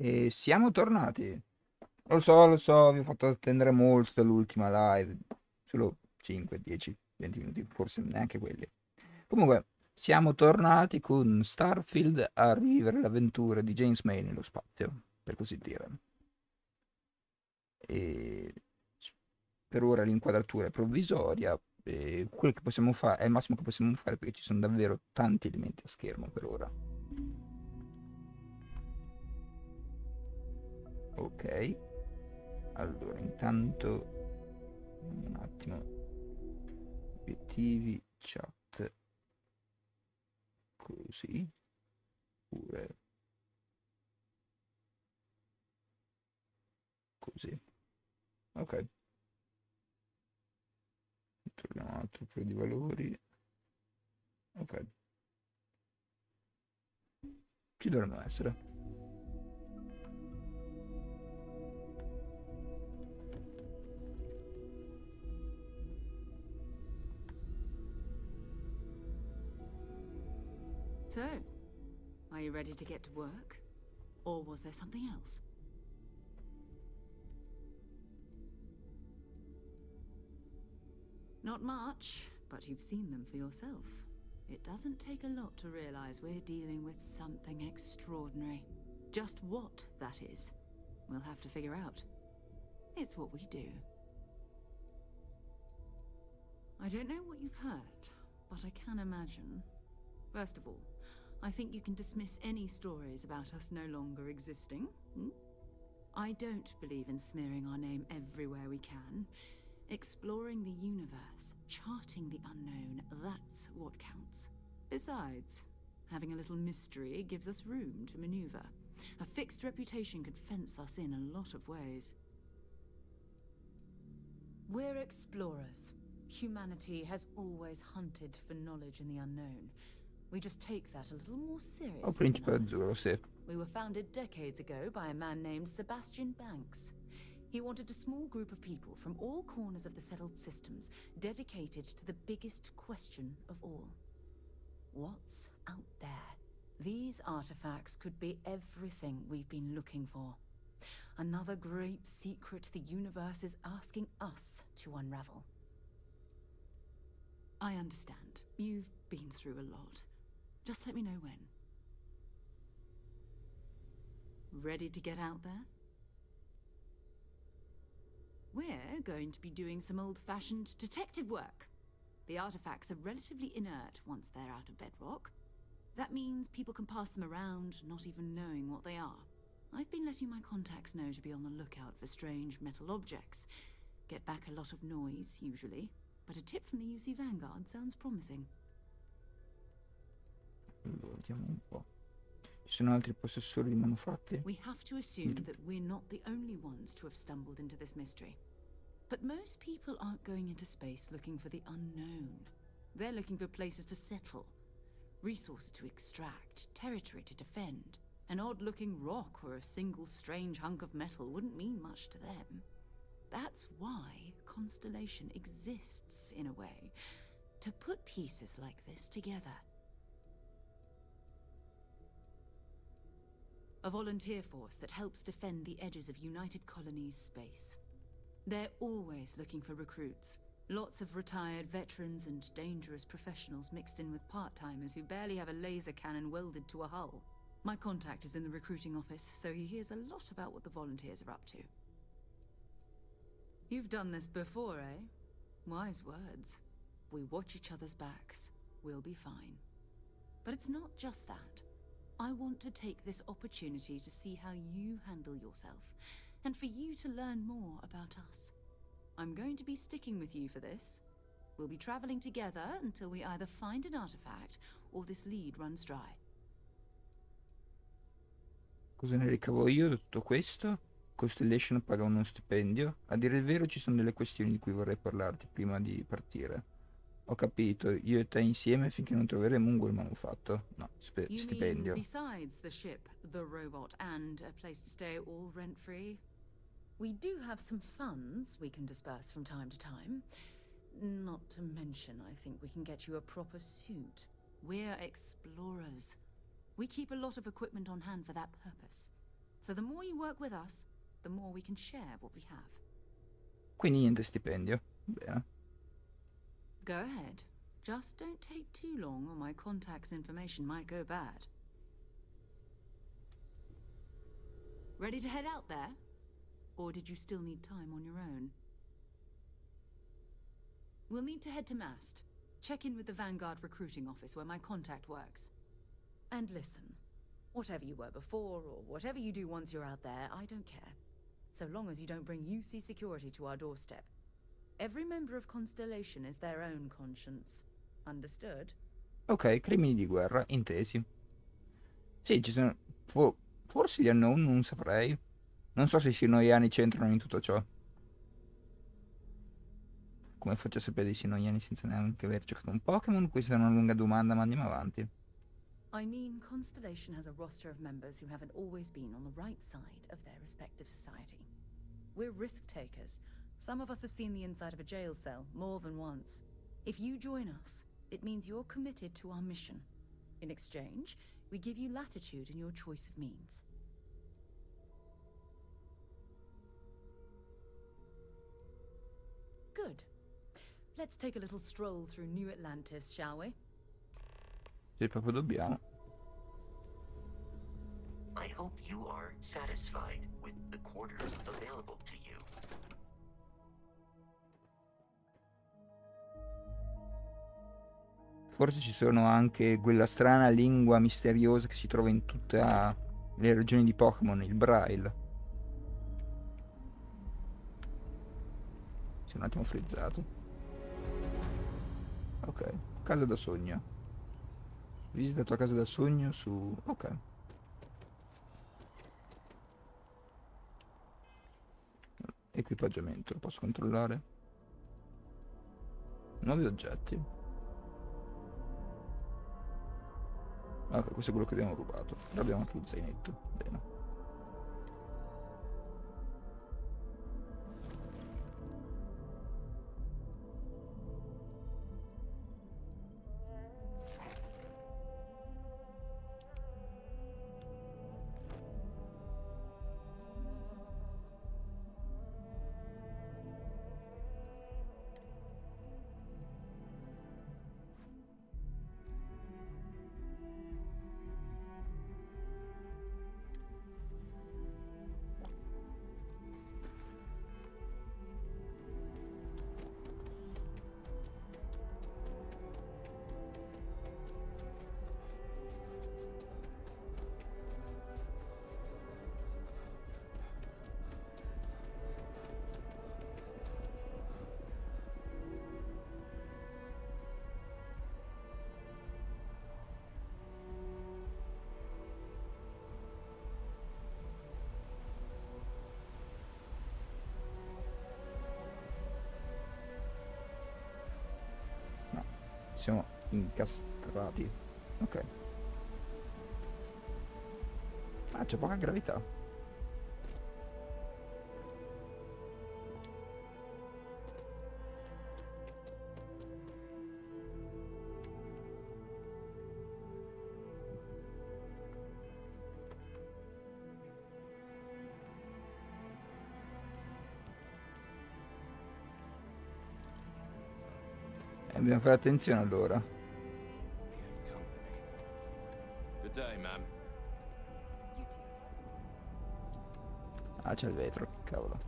E siamo tornati. Lo so, vi ho fatto attendere molto dall'ultima live. Solo 5, 10, 20 minuti, forse neanche quelli. Comunque, siamo tornati con Starfield a rivivere l'avventura di James May nello spazio, per così dire. E per ora l'inquadratura è provvisoria. E quello che possiamo fare è il massimo che possiamo fare perché ci sono davvero tanti elementi a schermo per ora. Ok, allora intanto un attimo, obiettivi, chat, così, pure così. Ok, troviamo un altro paio di valori. Ok, ci dovranno essere. So, are you ready to get to work? Or was there something else? Not much, but you've seen them for yourself. It doesn't take a lot to realize we're dealing with something extraordinary. Just what that is, we'll have to figure out. It's what we do. I don't know what you've heard, but I can imagine. First of all, I think you can dismiss any stories about us no longer existing. I don't believe in smearing our name everywhere we can. Exploring the universe, charting the unknown, that's what counts. Besides, having a little mystery gives us room to maneuver. A fixed reputation could fence us in a lot of ways. We're explorers. Humanity has always hunted for knowledge in the unknown. We just take that a little more Oh, seriously than Principe others. Azzurro, sì. We were founded decades ago by a man named Sebastian Banks. He wanted a small group of people from all corners of the settled systems dedicated to the biggest question of all. What's out there? These artifacts could be everything we've been looking for. Another great secret the universe is asking us to unravel. I understand. You've been through a lot. Just let me know when. Ready to get out there? We're going to be doing some old-fashioned detective work. The artifacts are relatively inert once they're out of bedrock. That means people can pass them around, not even knowing what they are. I've been letting my contacts know to be on the lookout for strange metal objects. Get back a lot of noise, usually, but a tip from the UC Vanguard sounds promising. Allora, vediamo un po'. Ci sono altri possessori di manufatti? We have to assume that we're not the only ones to have stumbled into this mystery. But most people aren't going into space looking for the unknown. They're looking for places to settle, resources to extract, territory to defend. An odd-looking rock or a single strange hunk of metal wouldn't mean much to them. That's why Constellation exists, in a way, to put pieces like this together. A volunteer force that helps defend the edges of United Colonies space. They're always looking for recruits. Lots of retired veterans and dangerous professionals mixed in with part-timers who barely have a laser cannon welded to a hull. My contact is in the recruiting office, so he hears a lot about what the volunteers are up to. You've done this before, eh? Wise words. We watch each other's backs. We'll be fine. But it's not just that. I want to take this opportunity to see how you handle yourself, and for you to learn more about us. I'm going to be sticking with you for this. We'll be traveling together until we either find an artifact or this lead runs dry. Cosa ne ricavo io da tutto questo? Constellation paga uno stipendio. A dire il vero ci sono delle questioni di cui vorrei parlarti prima di partire. Ho capito, io e te insieme finché non troveremo un quel manufatto. No, You mean stipendio. besides the ship, the robot, and a place to stay all rent-free? We do have some funds we can disperse from time to time. Not to mention, I think we can get you a proper suit. We're explorers. We keep a lot of equipment on hand for that purpose. So the more you work with us, the more we can share what we have. Quindi niente stipendio. Bene. Go ahead. Just don't take too long or my contact's information might go bad. Ready to head out there? Or did you still need time on your own? We'll need to head to Mast. Check in with the Vanguard recruiting office where my contact works. And listen, whatever you were before or whatever you do once you're out there, I don't care. So long as you don't bring UC security to our doorstep. Every member of Constellation is their own conscience. Understood? Ok, crimini di guerra, intesi. Sì, ci sono... forse gli unknown, non saprei. Non so se i sinoiani c'entrano in tutto ciò. Come faccio a sapere dei sinoiani senza neanche aver giocato un Pokémon? Questa è una lunga domanda, ma andiamo avanti. I mean, Constellation has a roster of members who haven't always been on the right side of their respective society. We're risk takers. Some of us have seen the inside of a jail cell more than once. If you join us, it means you're committed to our mission. In exchange, we give you latitude in your choice of means. Good. Let's take a little stroll through New Atlantis, shall we? Se proprio dobbiamo. I hope you are satisfied with the quarters available to you. Forse ci sono anche quella strana lingua misteriosa che si trova in tutte le regioni di Pokémon, il Braille. Si è un attimo frizzato. Ok, casa da sogno. Visita la tua casa da sogno su... ok. Equipaggiamento, lo posso controllare? Nuovi oggetti. Ok, questo è quello che abbiamo rubato. Però abbiamo anche lo zainetto. Bene. Siamo incastrati. Ok. Ah, c'è poca gravità. Dobbiamo fare attenzione allora. Good day, ma'am. Ah, c'è il vetro, che cavolo.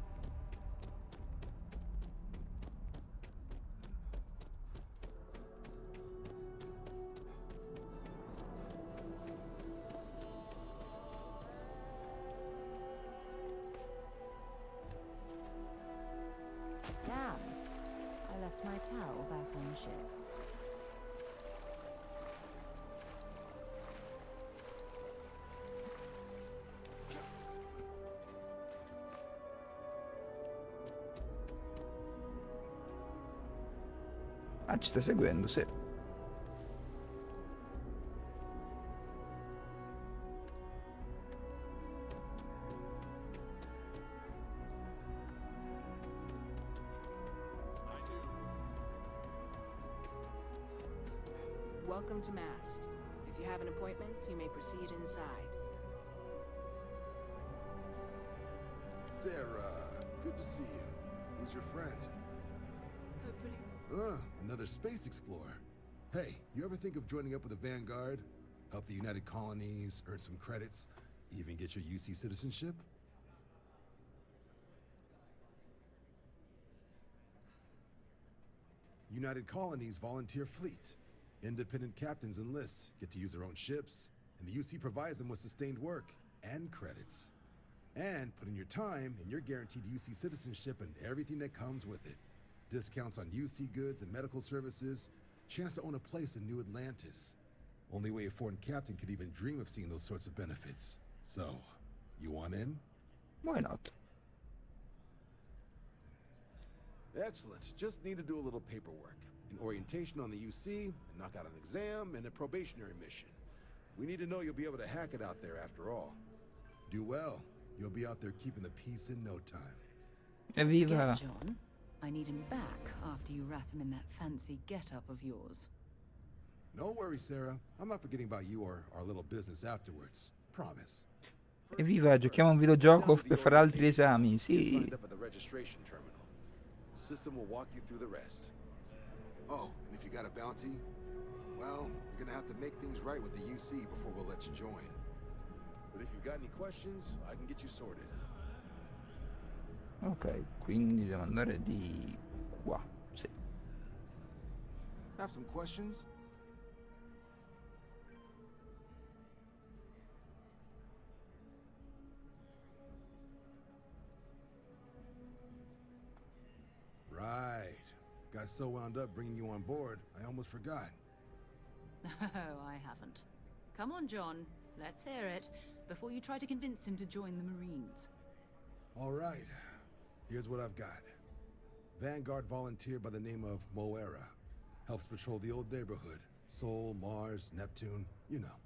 Damn. I left my towel back on the ship. Ah, ci stai seguendo, sì. Welcome to Mast. If you have an appointment, you may proceed inside. Sarah. Good to see you. Who's your friend? Hopefully. Another space explorer. Hey, you ever think of joining up with the Vanguard? Help the United Colonies, earn some credits, even get your UC citizenship? United Colonies volunteer fleet. Independent captains enlist, get to use their own ships, and the UC provides them with sustained work and credits. And put in your time, and you're guaranteed UC citizenship and everything that comes with it. Discounts on UC goods and medical services, chance to own a place in New Atlantis. Only way a foreign captain could even dream of seeing those sorts of benefits. So, you want in? Why not? Excellent. Just need to do a little paperwork. An orientation on the UC, and knock out an exam, and a probationary mission. We need to know you'll be able to hack it out there after all. Do well. You'll be out there keeping the peace in no time. Evviva! Get John. I need him back after you wrap him in that fancy get-up of yours. No worries, Sarah. I'm not forgetting about you or our little business afterwards. Promise. Evviva, giochiamo a un videogioco per fare altri esami, sì. Signed up at the registration terminal. System will walk you through the rest. Oh, and if you got a bounty, well, you're gonna have to make things right with the UC before we'll let you join. But if you've got any questions, I can get you sorted. Ok, quindi devo andare di qua, sì. Have some questions? Right. Got so wound up bringing you on board, I almost forgot. Oh, I haven't. Come on, John. Let's hear it, before you try to convince him to join the Marines. All right. Here's what I've got. Vanguard volunteer by the name of Moera. Helps patrol the old neighborhood. Sol, Mars, Neptune, you know.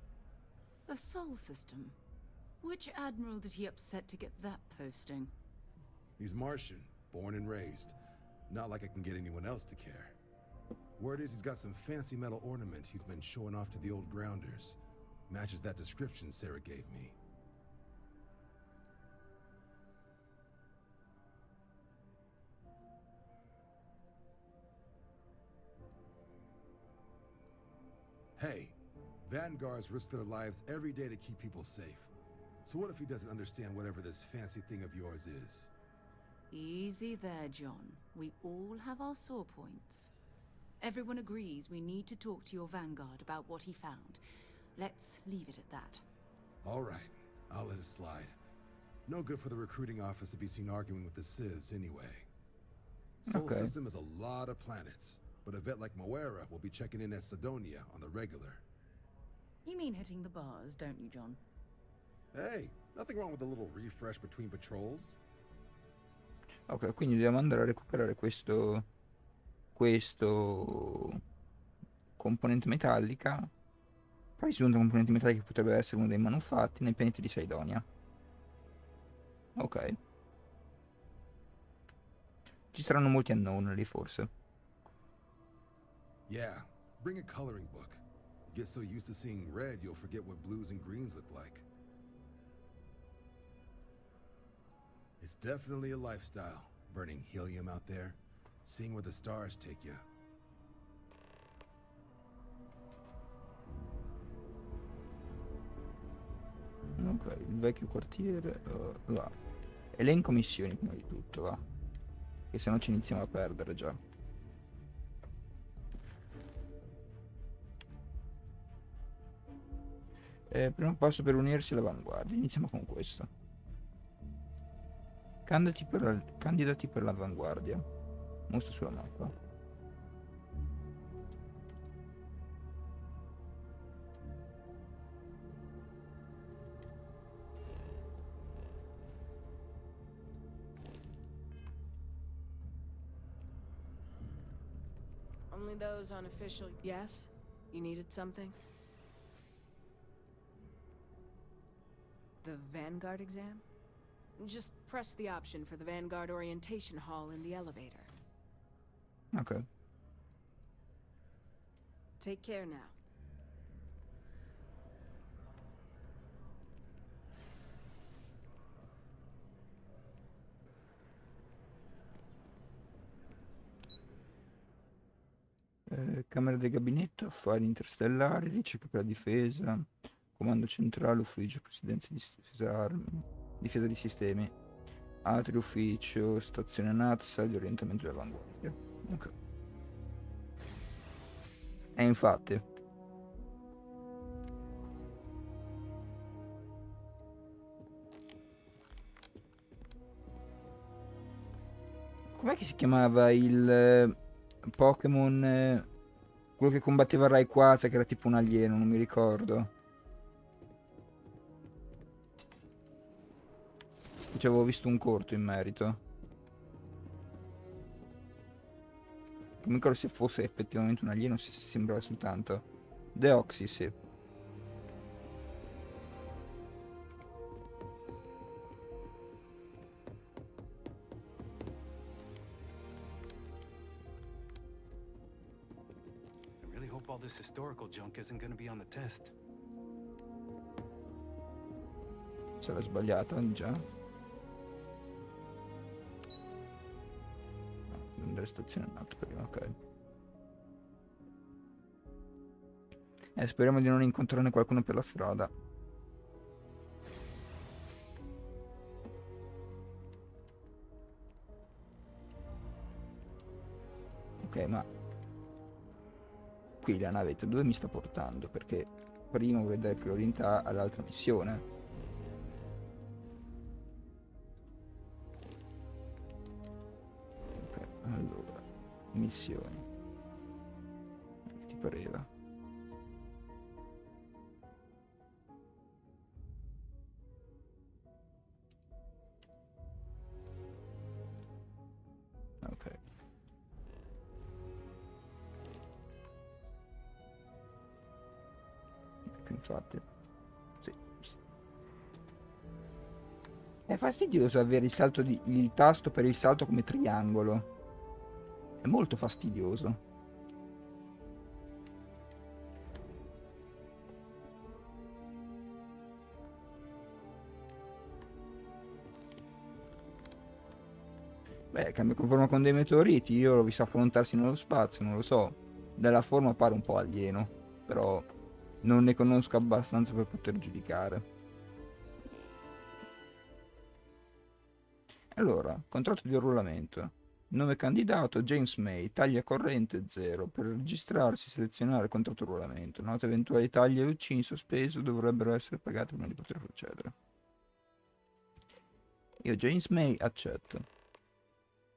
The Sol system. Which admiral did he upset to get that posting? He's Martian, born and raised. Not like I can get anyone else to care. Word is he's got some fancy metal ornament he's been showing off to the old grounders. Matches that description Sarah gave me. Hey, Vanguards risk their lives every day to keep people safe. So what if he doesn't understand whatever this fancy thing of yours is? Easy there, John. We all have our sore points. Everyone agrees we need to talk to your Vanguard about what he found. Let's leave it at that. All right, I'll let it slide. No good for the recruiting office to be seen arguing with the civs anyway. Sol Okay. system is a lot of planets, but a vet like Moera will be checking in at Sidonia on the regular. You mean hitting the bars, don't you, John? Hey, nothing wrong with a little refresh between patrols. Ok, quindi dobbiamo andare a recuperare questo componente metallica, presunta componente metallica che potrebbe essere uno dei manufatti nei pianeti di Sidonia. Ok. Ci saranno molti unknown lì forse. Yeah, bring a coloring book. You get so used to seeing red, you'll forget what blues and greens look like. It's definitely a lifestyle, burning helium out there, seeing where the stars take you. Ok, il vecchio quartiere, va. Elenco missioni prima di tutto, va. Che se no ci iniziamo a perdere già. Primo passo per unirsi all'avanguardia. Iniziamo con questo. Candidati per l'avanguardia. Mostra sulla mappa. Only those on official... Yes? You needed something? The Vanguard exam? Just press the option for the Vanguard orientation hall in the elevator. Ok. Take care now. Camera del gabinetto, affari interstellari, ricerca per la difesa, comando centrale, ufficio, presidenza di difesa armi, difesa di sistemi, atrio ufficio, stazione NASA, di orientamento dell'avanguardia. Ok. E infatti. Com'è che si chiamava il Pokémon? Quello che combatteva Rayquaza, che era tipo un alieno, non mi ricordo. Ci avevo visto un corto in merito. Non mi ricordo se fosse effettivamente un alieno o se sembrava soltanto. Deoxys, sì. I really hope all this historical junk isn't gonna be on the test. C'era sbagliata già. No, andare stazionato prima, ok. Speriamo di non incontrarne qualcuno per la strada. Ok, ma qui la navetta dove mi sta portando? Perché prima vorrei dare priorità all'altra missione. Ok, allora, missioni. Che ti pareva? Ok. Ecco, infatti. Sì. È fastidioso avere il tasto per il salto come triangolo. È molto fastidioso. Beh, cambia conforma con dei meteoriti, io l'ho visto affrontarsi nello spazio, non lo so. Dalla forma pare un po' alieno, però non ne conosco abbastanza per poter giudicare. Allora, contratto di arruolamento. Nome candidato, James May, taglia corrente 0. Per registrarsi, selezionare contratto di arruolamento. Note eventuali taglie UC in sospeso dovrebbero essere pagate prima di poter procedere. Io James May accetto.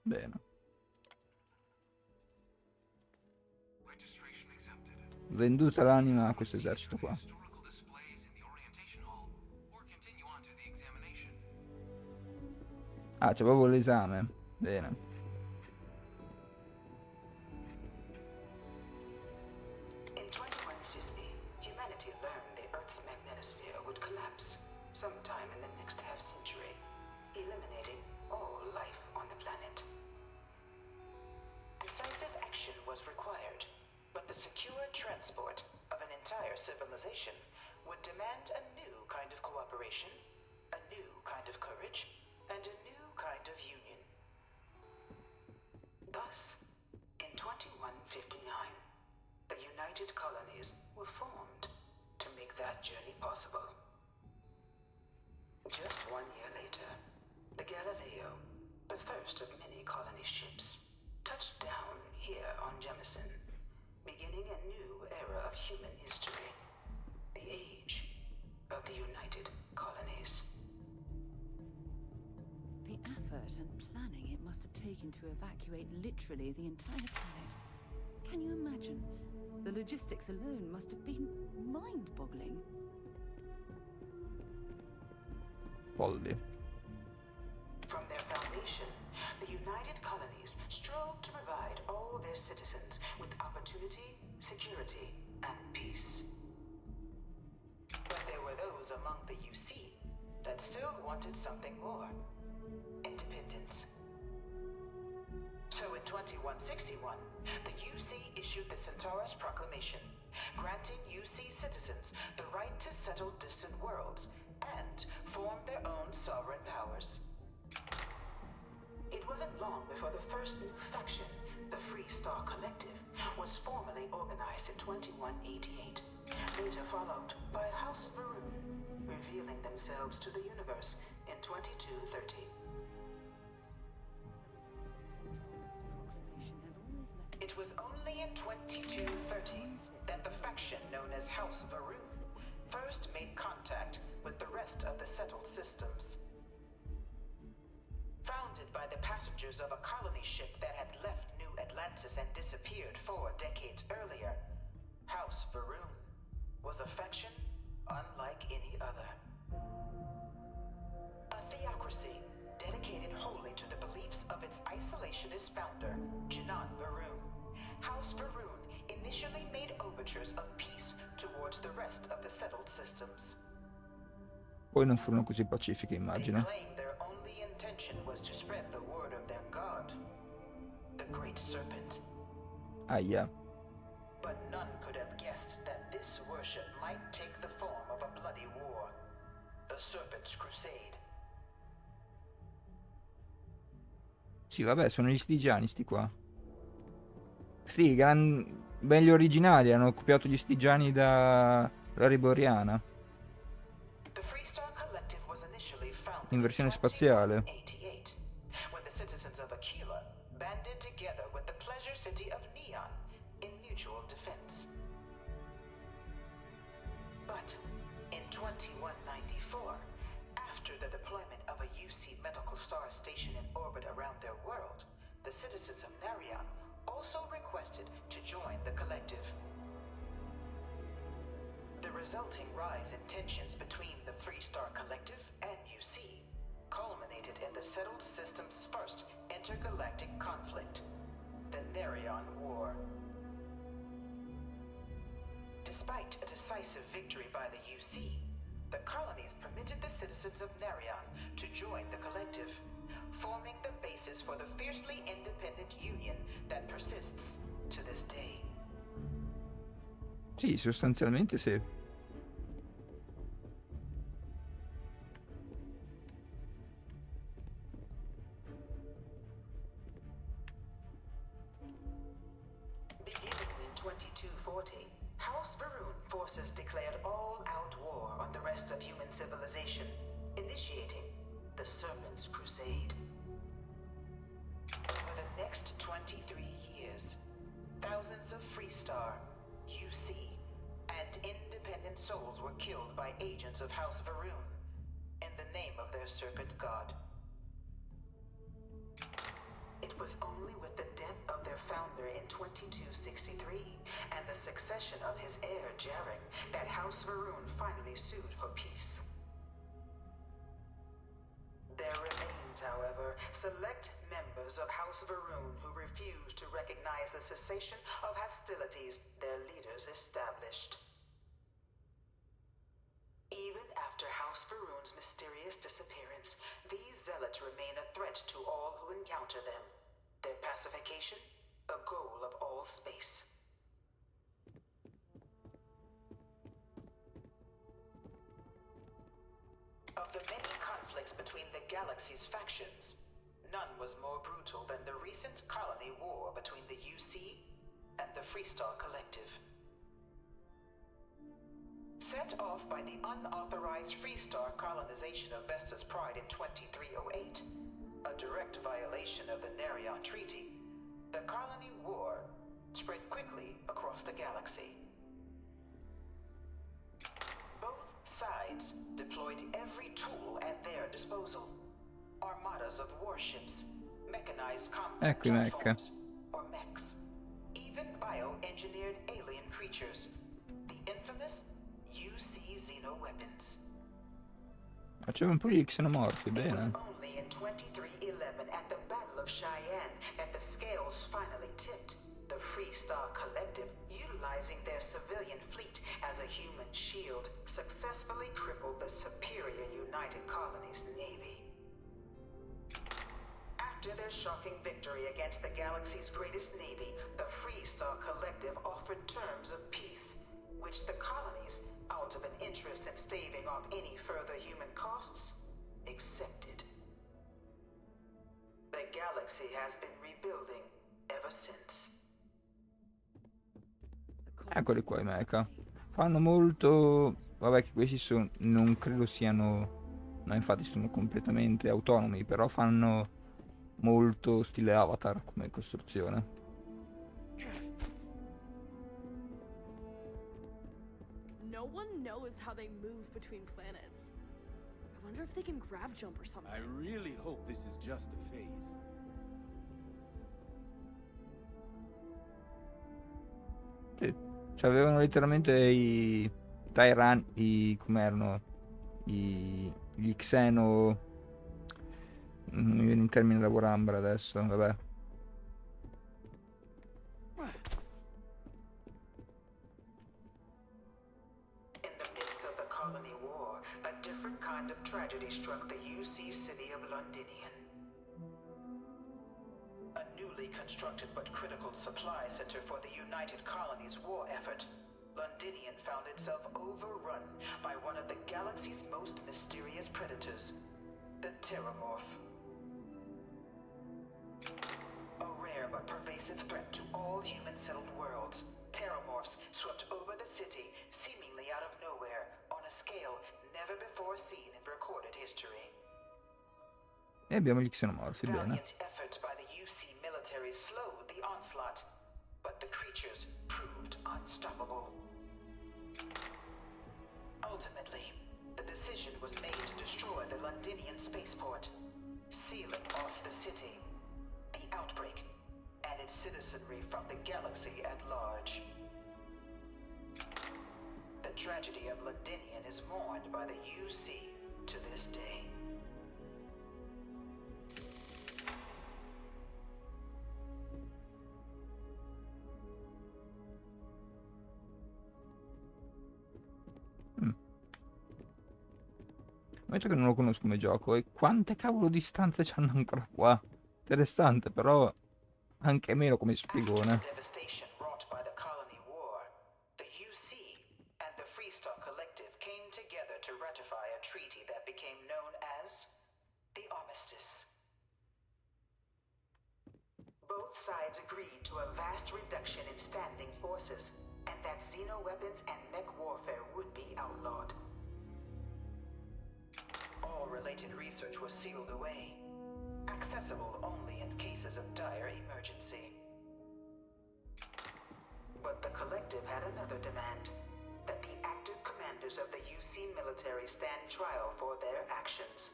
Bene. Venduta l'anima a questo esercito qua. Ah, c'è proprio l'esame. Bene. In 2150, humanity learned the Earth's magnetosphere would collapse sometime in the next half-century, eliminating all life on the planet. Decisive action was required, but the secure transport of an entire civilization would demand a new kind of cooperation, a new kind of courage, and a new kind of union. Thus, in 2159, the United Colonies were formed to make that journey possible. Just 1 year later, the Galileo, the first of many colony ships, touched down here on Jemison, beginning a new era of human history, the age of the United Colonies. The effort and planning it must have taken to evacuate literally the entire planet. Can you imagine? The logistics alone must have been mind-boggling. Polli. From their foundation, the United Colonies strove to provide all their citizens with opportunity, security, and peace. But there were those among the UC that still wanted something more. Independence. So in 2161, the UC issued the Centaurus Proclamation, granting UC citizens the right to settle distant worlds and form their own sovereign powers. It wasn't long before the first new faction, the Free Star Collective was formally organized in 2188, later followed by House Varun, revealing themselves to the universe in 2230. It was only in 2230 that the faction known as House Varun first made contact with the rest of the settled systems. Founded by the passengers of a colony ship that had left New Atlantis and disappeared 4 decades earlier, House Varun was a faction unlike any other. A theocracy dedicated wholly to the beliefs of its isolationist founder, Jinan Varun. House Varun initially made overtures of peace towards the rest of the settled systems. Poi non furono così pacifiche, They immagino. claimed their only intention was to spread the word of their god, the Great Serpent. Aia. But none could have guessed that this worship might take the form of a bloody war, the Serpent's Crusade. Sì, vabbè, sono gli Stygiani, sti qua. Sì, belli originali, hanno copiato gli Stygiani da Rariboriana. The Free Star Collective was initially founded In versione spaziale. 2188, when the citizens of Aquila banded together with the pleasure city of Neon in mutual defense. But in 2194, after the deployment of a UC medical star station in orbit around their world, the citizens of Narion also requested to join the collective. The resulting rise in tensions between the Free Star Collective and UC culminated in the settled system's first intergalactic conflict, the Narion War. Despite a decisive victory by the UC, the colonies permitted the citizens of Narion to join the collective, forming the basis for the fiercely independent union that persists to this day. Sì, sostanzialmente sì. Beginning in 2240, House Varun forces declared all-out war on the rest of human civilization, initiating the Serpent's Crusade. For the next 23 years, thousands of Free Star, UC, and independent souls were killed by agents of House Varun in the name of their serpent god. It was only with the death of their founder in 2263 and the succession of his heir Jarek that House Varun finally sued for peace. There remained, however, select members of House Varun who refused to recognize the cessation of hostilities their leaders established. Even after House Varun's mysterious disappearance, these zealots remain a threat to all who encounter them. Their pacification, a goal of all space. Of the many conflicts between the galaxy's factions, none was more brutal than the recent colony war between the UC and the Free Star Collective. Set off by the unauthorized Free Star colonization of Vesta's Pride in 2308, a direct violation of the Narion Treaty, the colony war spread quickly across the galaxy. Both sides deployed every tool at their disposal. Armadas of warships, mechanized combat Ecco i mech. platforms, or mechs, even bioengineered alien creatures, the infamous UC xeno-weapons. Ma c'è un po' di xenomorfi, It was bene. only in 2311 at the Battle of Cheyenne that the scales finally tipped. The Free Star Collective, utilizing their civilian fleet as a human shield, successfully crippled the superior United Colonies Navy. After their shocking victory against the galaxy's greatest navy, the Free Star Collective offered terms of peace, which the colonies, out of an interest in staving off any further human costs, accepted. The galaxy has been rebuilding ever since. Eccoli qua i mecha. Fanno molto... Vabbè che questi sono... non credo siano... No, infatti sono completamente autonomi, però fanno molto stile Avatar come costruzione. No one knows how they move between planets. I wonder if they can grav jump or something. I really hope this is just a phase. Sì. Cioè avevano letteralmente i Tyran, com'erano? Gli Xeno... Non mi viene in termine lavorambra adesso, vabbè. In the midst of the colony war, a different kind of tragedy struck the UC city of Londinian. A newly constructed but critical supply center for the United Colonies' war effort, Londinian found itself overrun by one of the galaxy's most mysterious predators, the Terramorph. A rare but pervasive threat to all human-settled worlds, Terramorphs swept over the city, seemingly out of nowhere, on a scale never before seen in recorded history. E abbiamo gli xenomorfi, bene. Valiant efforts by the UC military slowed the onslaught, but the creatures proved unstoppable. Ultimately, the decision was made to destroy the Londinian spaceport, sealing off the city, the outbreak, and its citizenry from the galaxy at large. The tragedy of Londinian is mourned by the UC to this day. Ammetto che non lo conosco come gioco e quante cavolo di stanze c'hanno ancora qua. Interessante, però anche meno come spiegone. After the devastation wrought by the colony war, the UC and the Freestock Collective came together to ratify a treaty that became known as the Armistice. Both sides agreed to a vast reduction in standing forces, and that xeno-weapons and mech warfare would be outlawed. All related research was sealed away, accessible only in cases of dire emergency. But the Collective had another demand, that the active commanders of the UC military stand trial for their actions.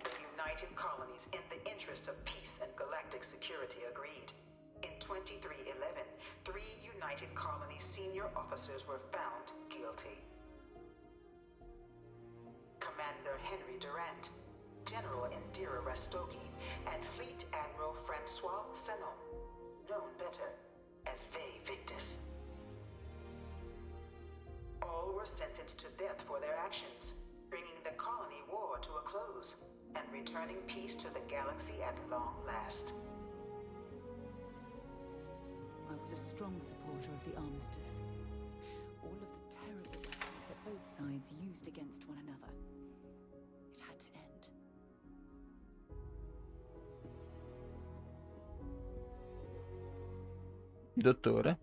The United Colonies, in the interest of peace and galactic security, agreed. In 2311, 3 United Colonies senior officers were found guilty. Commander Henry Durant, General Indira Rastogi, and Fleet Admiral Francois Sanon, known better as Ve Victus. All were sentenced to death for their actions, bringing the colony war to a close and returning peace to the galaxy at long last. I was a strong supporter of the armistice. All of the terrible weapons that both sides used against one another. It had to end. Dottore?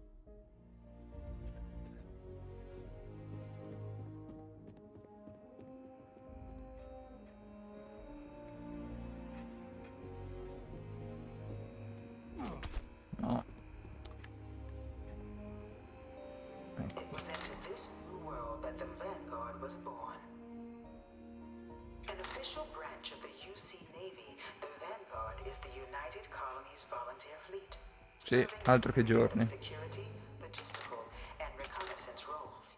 No. It was into this new world that the Vanguard was born. An official branch of the UC Navy, the Vanguard is the United Colonies Volunteer Fleet. Sì, altro che giorni. Security, logistical, and reconnaissance roles.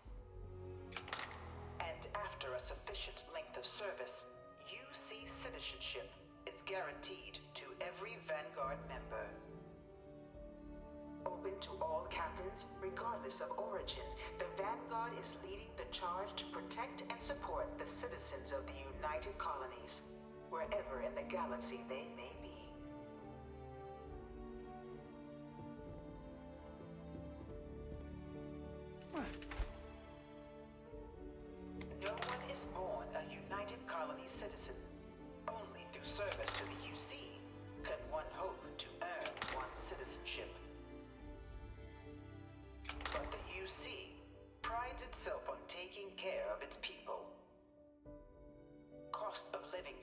And after a sufficient length of service, UC citizenship is guaranteed to every Vanguard member. Open to all captains, regardless of origin, the Vanguard is leading the charge to protect and support the citizens of the United Colonies, wherever in the galaxy they may be. No one is born a United Colony citizen. Only through service to the UC can one hope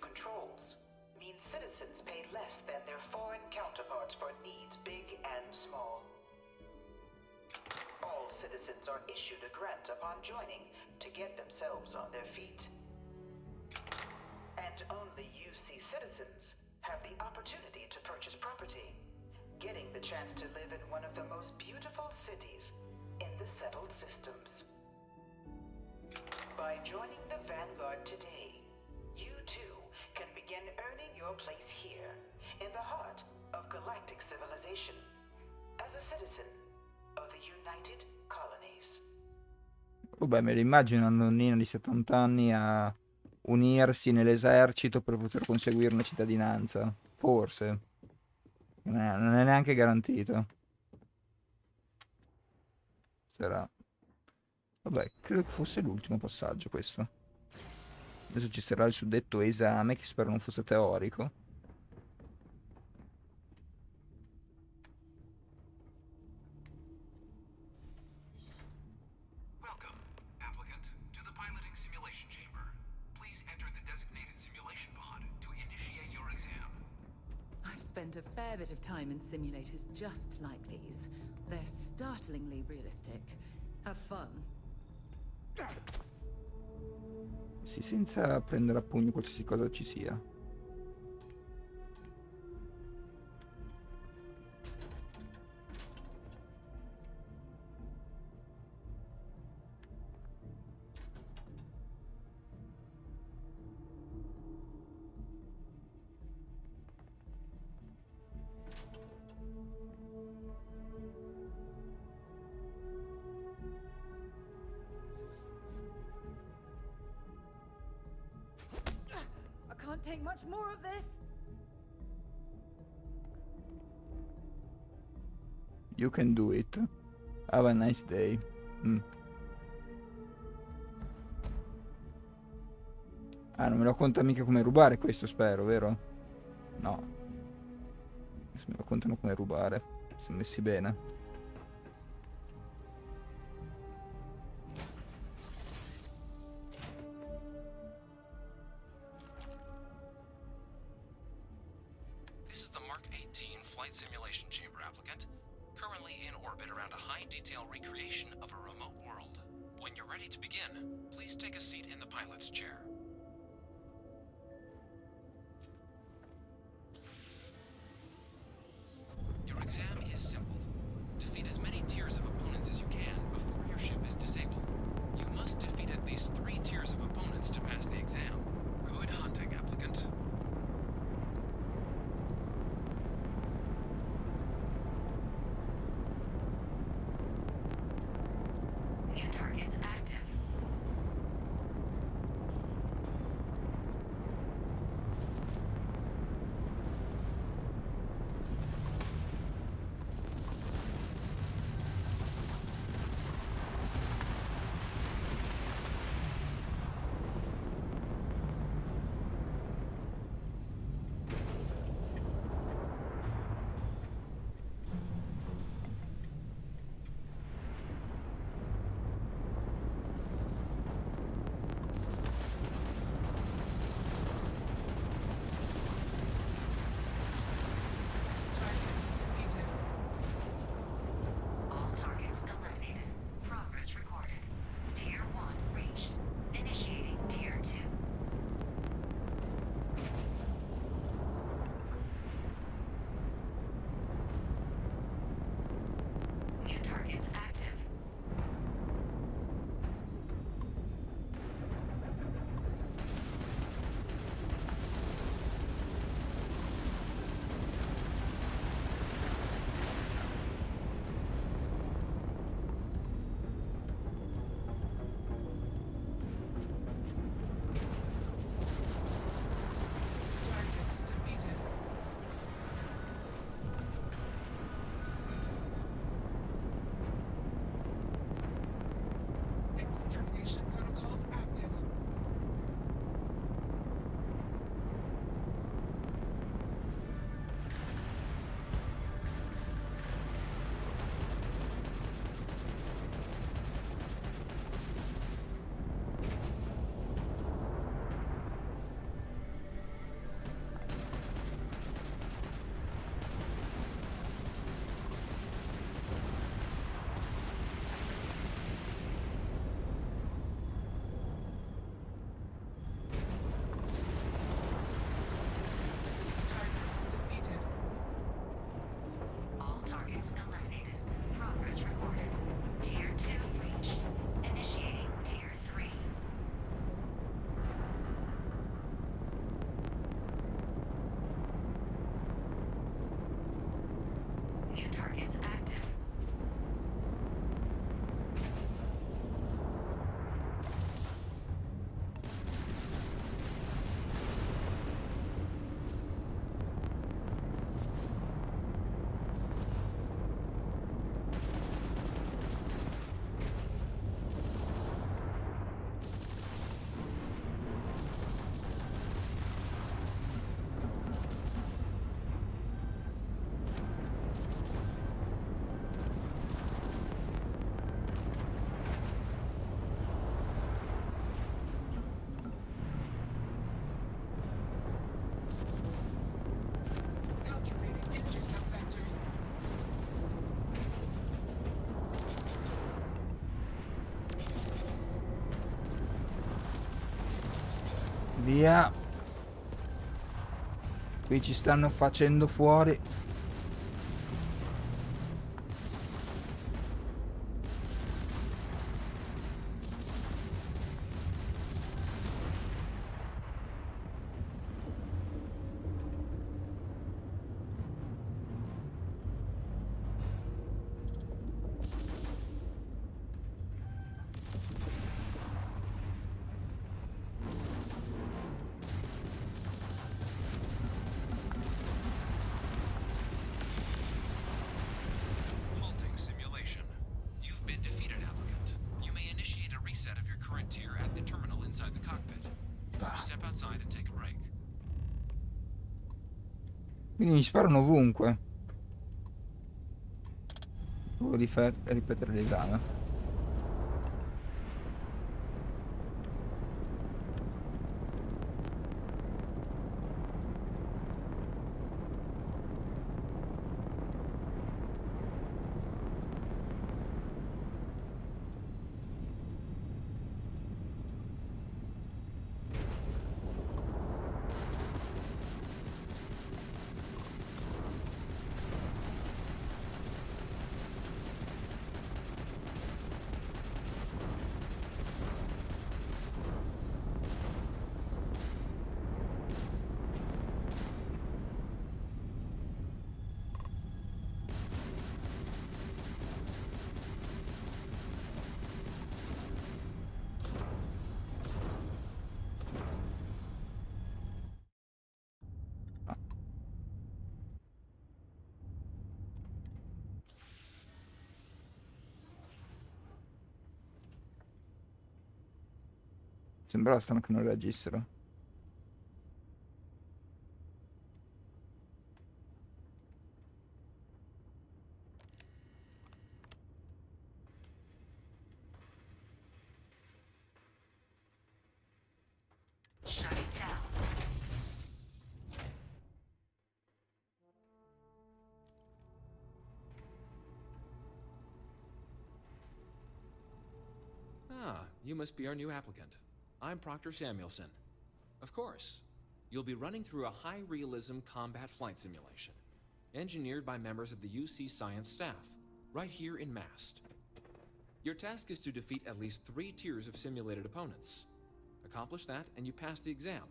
controls means citizens pay less than their foreign counterparts for needs big and small. All citizens are issued a grant upon joining to get themselves on their feet. And only UC citizens have the opportunity to purchase property, getting the chance to live in one of the most beautiful cities in the settled systems. By joining the Vanguard today, you too can begin earning your place here, in the heart of galactic civilization, as a citizen of the United Colonies. Vabbè, me lo immagino una nonnina di 70 anni a unirsi nell'esercito per poter conseguire una cittadinanza. Forse. Non è neanche garantito. Sarà. Vabbè, credo che fosse l'ultimo passaggio questo. Adesso ci sarà il suddetto esame, che spero non fosse teorico. Welcome, applicant, to the piloting simulation chamber. Please enter the designated simulation pod to initiate your exam. I've spent a fair bit of time in simulators just like these. They're startlingly realistic. Have fun. Sì, senza prendere a pugno qualsiasi cosa ci sia. I can't take much more of this. You can do it. Have a nice day. Ah, non me lo conta mica come rubare questo, spero, vero? No. Se me lo contano come rubare. Siamo messi bene. This is the Mark 18 flight simulation chamber, applicant. Currently in orbit around a high-detail recreation of a remote world. When you're ready to begin, please take a seat in the pilot's chair. Your exam is simple. Defeat as many tiers of opponents as you can before your ship is disabled. You must defeat at least 3 tiers of opponents to pass the exam. Good hunting, applicant. New targets active. Via. Qui ci stanno facendo fuori. Halting simulation. You've been defeated, applicant. You may initiate a reset of your current tier at the terminal inside the cockpit. Step outside and take a break. Quindi mi sparano ovunque. Devo ripetere l'esame. Sembrava strano che non reagissero. Ah, you must be our new applicant. I'm Proctor Samuelson. Of course. You'll be running through a high-realism combat flight simulation, engineered by members of the UC science staff, right here in Mast. Your task is to defeat at least 3 tiers of simulated opponents. Accomplish that and you pass the exam,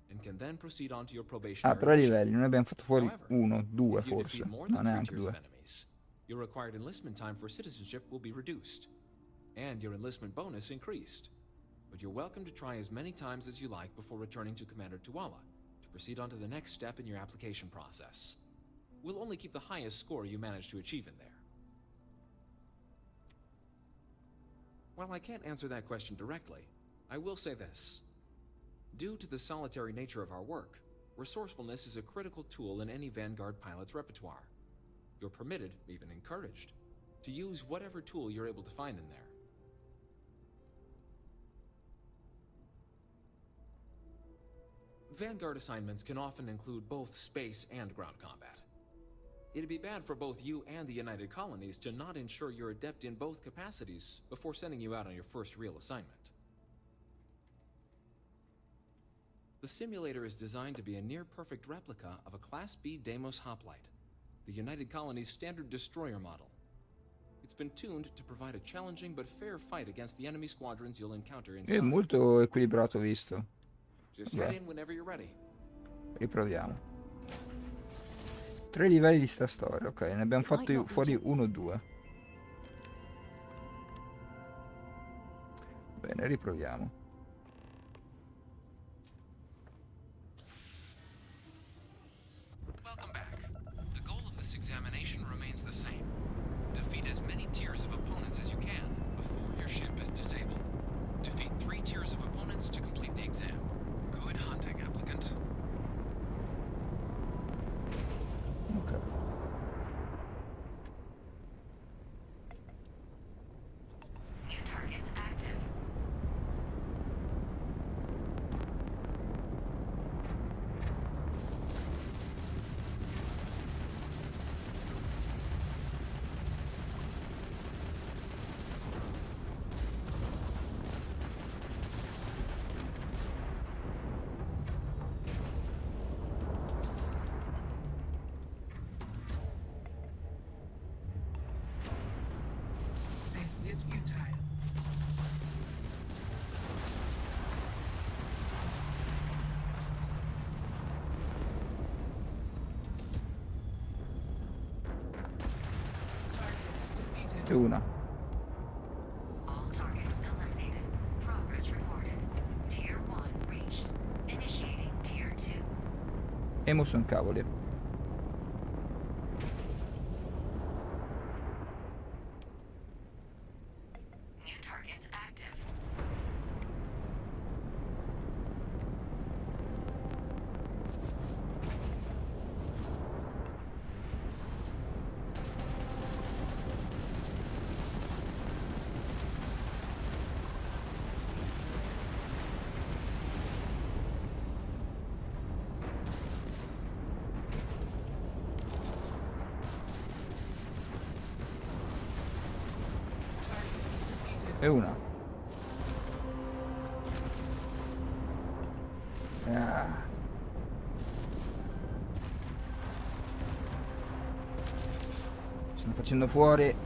and can then proceed on to your probationary 3 mission. livelli, noi abbiamo fatto fuori However, 1, 2 if you forse, defeat more no than 3 neanche tiers 2. of enemies, your required enlistment time for citizenship will be reduced, and your enlistment bonus increased. But you're welcome to try as many times as you like before returning to Commander Tuala to proceed on to the next step in your application process. We'll only keep the highest score you manage to achieve in there. While I can't answer that question directly, I will say this. Due to the solitary nature of our work, resourcefulness is a critical tool in any Vanguard pilot's repertoire. You're permitted, even encouraged, to use whatever tool you're able to find in there. Vanguard assignments can often include both space and ground combat. It'd be bad for both you and the United Colonies to not ensure you're adept in both capacities before sending you out on your first real assignment. The simulator is designed to be a near-perfect replica of a Class B Deimos hoplite, the United Colony's standard destroyer model. It's been tuned to provide a challenging but fair fight against the enemy squadrons you'll encounter inside. È molto equilibrato visto. Just head in whenever you're ready. Riproviamo. 3 livelli di sta storia, ok, ne abbiamo fatti fuori 1 o 2. Bene, riproviamo. Welcome back. The goal of this examination remains the same. Defeat as many tiers of opponents as you can before your ship is disabled. Defeat 3 tiers of opponents to complete the exam. Good hunting, applicant. Ok. New targets active. Più una. All targets eliminated. Progress recorded. Tier 1 reached. Initiating Tier 2. E mo son cavoli. New targets active. E una. Ah. Stanno facendo fuori.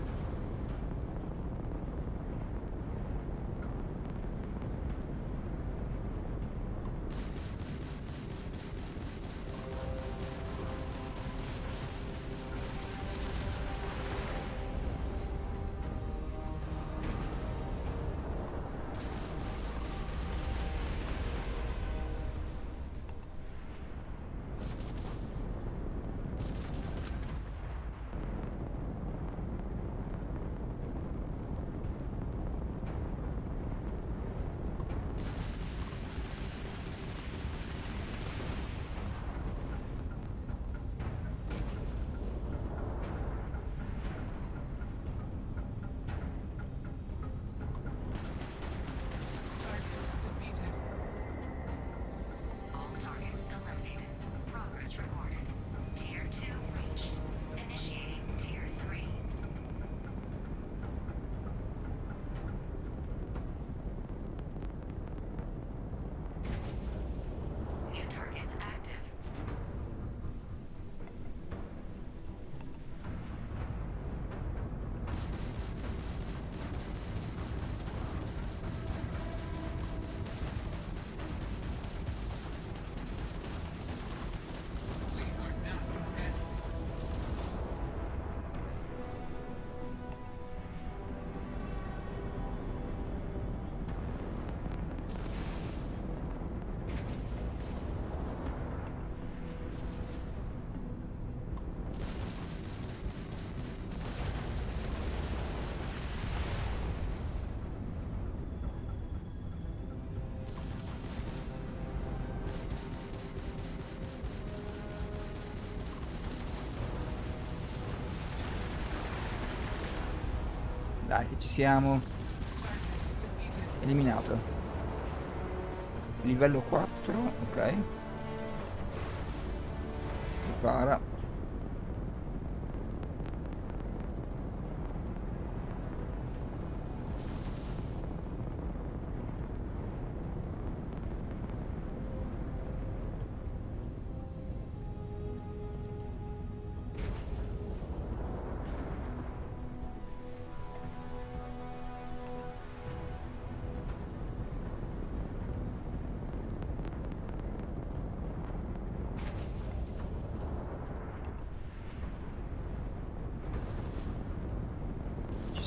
All targets eliminated. Progress recorded. Tier 2 reached. Initiating Tier 3. New targets active. Dai, che ci siamo. Eliminato. Livello 4, ok. Prepara.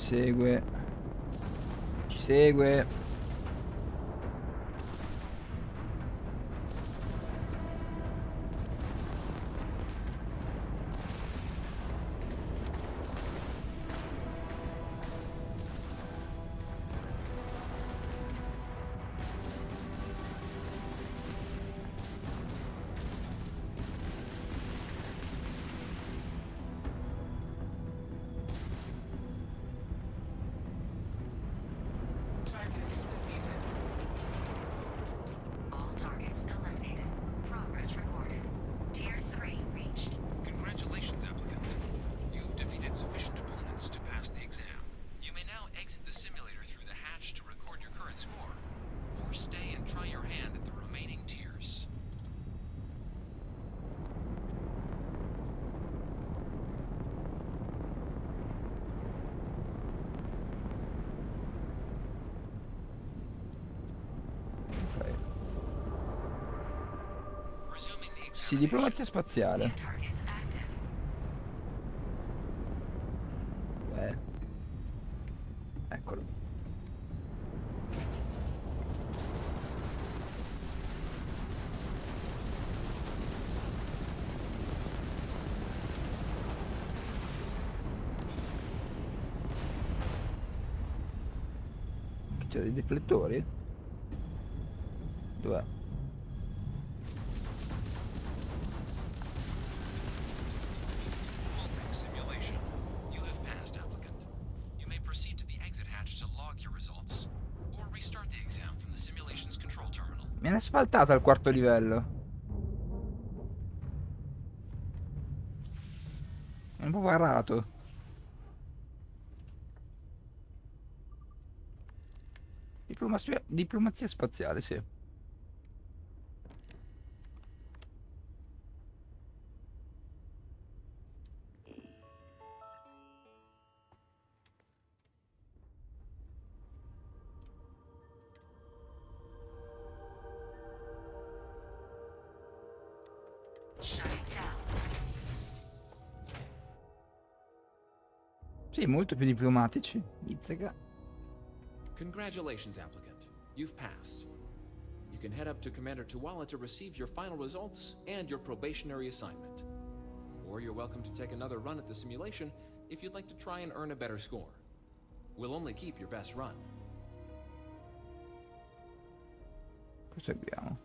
Segue. Ci segue. All targets eliminated. Progress recorded. Tier 3 reached. Congratulations, applicant. You've defeated sufficient opponents to pass the exam. You may now exit the simulator through the hatch to record your current score, or stay and try your hand at the remaining tiers. Ok. Resuming the Sì, examination. diplomazia spaziale. Targets active. Beh. Eccolo. C'è dei deflettori? Dov'è? Multi simulation. You have passed, applicant. You may proceed to the exit hatch to log your results, or restart the exam from the simulation's control terminal. Mi hanno asfaltato al quarto livello. È un po' parato. Diplomazia spaziale, sì. Shutting down. Sì, molto più diplomatici. Izzega. Congratulations, applicant. You've passed. You can head up to Commander Tuwala to receive your final results and your probationary assignment. Or you're welcome to take another run at the simulation if you'd like to try and earn a better score. We'll only keep your best run. Cosa abbiamo?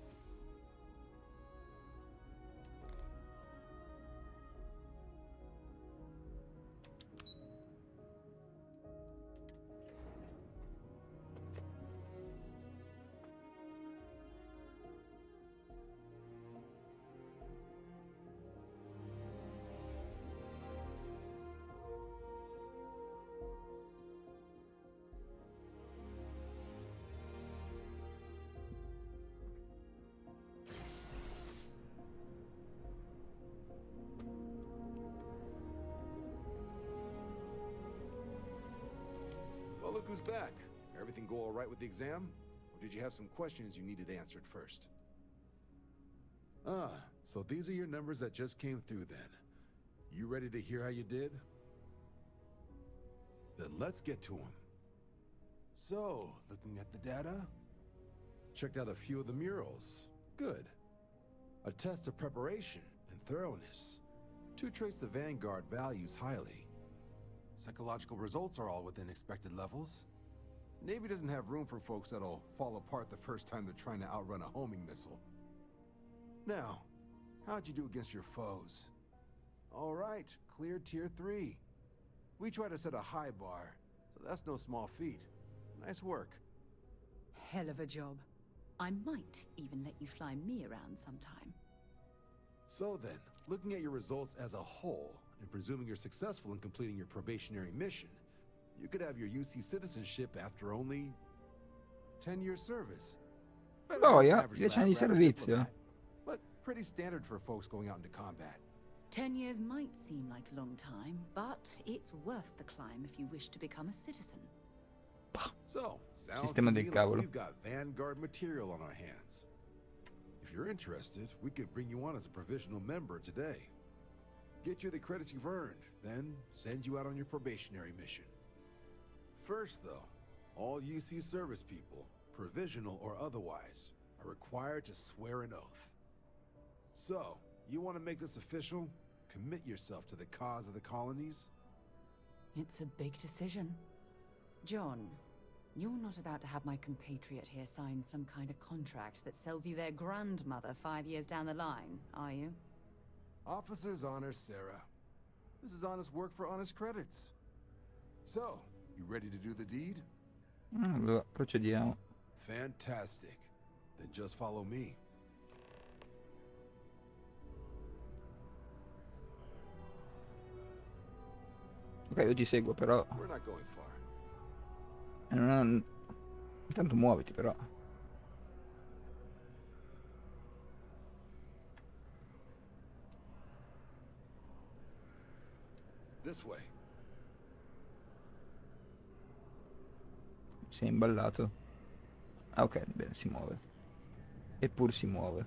Well, look who's back. Everything go all right with the exam? Or did you have some questions you needed answered first? Ah, so these are your numbers that just came through then. You ready to hear how you did? Then let's get to them. So, looking at the data? Checked out a few of the murals. Good. A test of preparation and thoroughness. Two traits the Vanguard values highly. Psychological results are all within expected levels. Navy doesn't have room for folks that'll fall apart the first time they're trying to outrun a homing missile. Now, how'd you do against your foes? All right, clear Tier 3. We try to set a high bar, so that's no small feat. Nice work. Hell of a job. I might even let you fly me around sometime. So then, looking at your results as a whole, and presuming you're successful in completing your probationary mission, you could have your UC citizenship after only 10 years service. Better than Boia, average 10 anni di lab rat or servizio. diplomat, but pretty standard for folks going out into combat. 10 years might seem like a long time, but it's worth the climb if you wish to become a citizen. So, sounds Sistema to del me like cavolo. we've got Vanguard material on our hands. If you're interested, we could bring you on as a provisional member today. Get you the credits you've earned, then send you out on your probationary mission. First, though, all UC service people, provisional or otherwise, are required to swear an oath. So, you want to make this official? Commit yourself to the cause of the colonies? It's a big decision. John, you're not about to have my compatriot here sign some kind of contract that sells you their grandmother 5 years down the line, are you? Officer's honor, Sarah. This is honest work for honest credits. So, you ready to do the deed? Allora, procediamo. Fantastic. Then just follow me. Ok, io ti seguo, però. We're not going far. Intanto muoviti, però. This way. Si è imballato. Ah, ok, bene, si muove. Eppur si muove.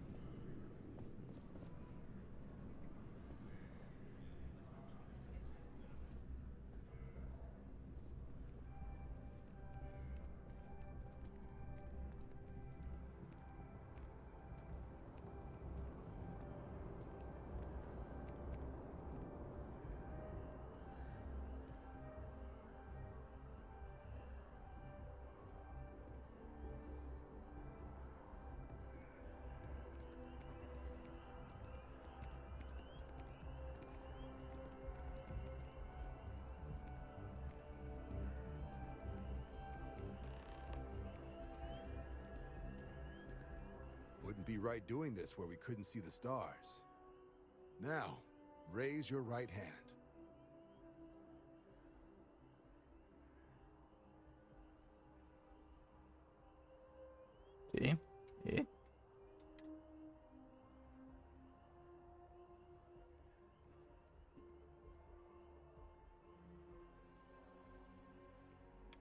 be right doing this where we couldn't see the stars. Now, raise your right hand. Sì. E?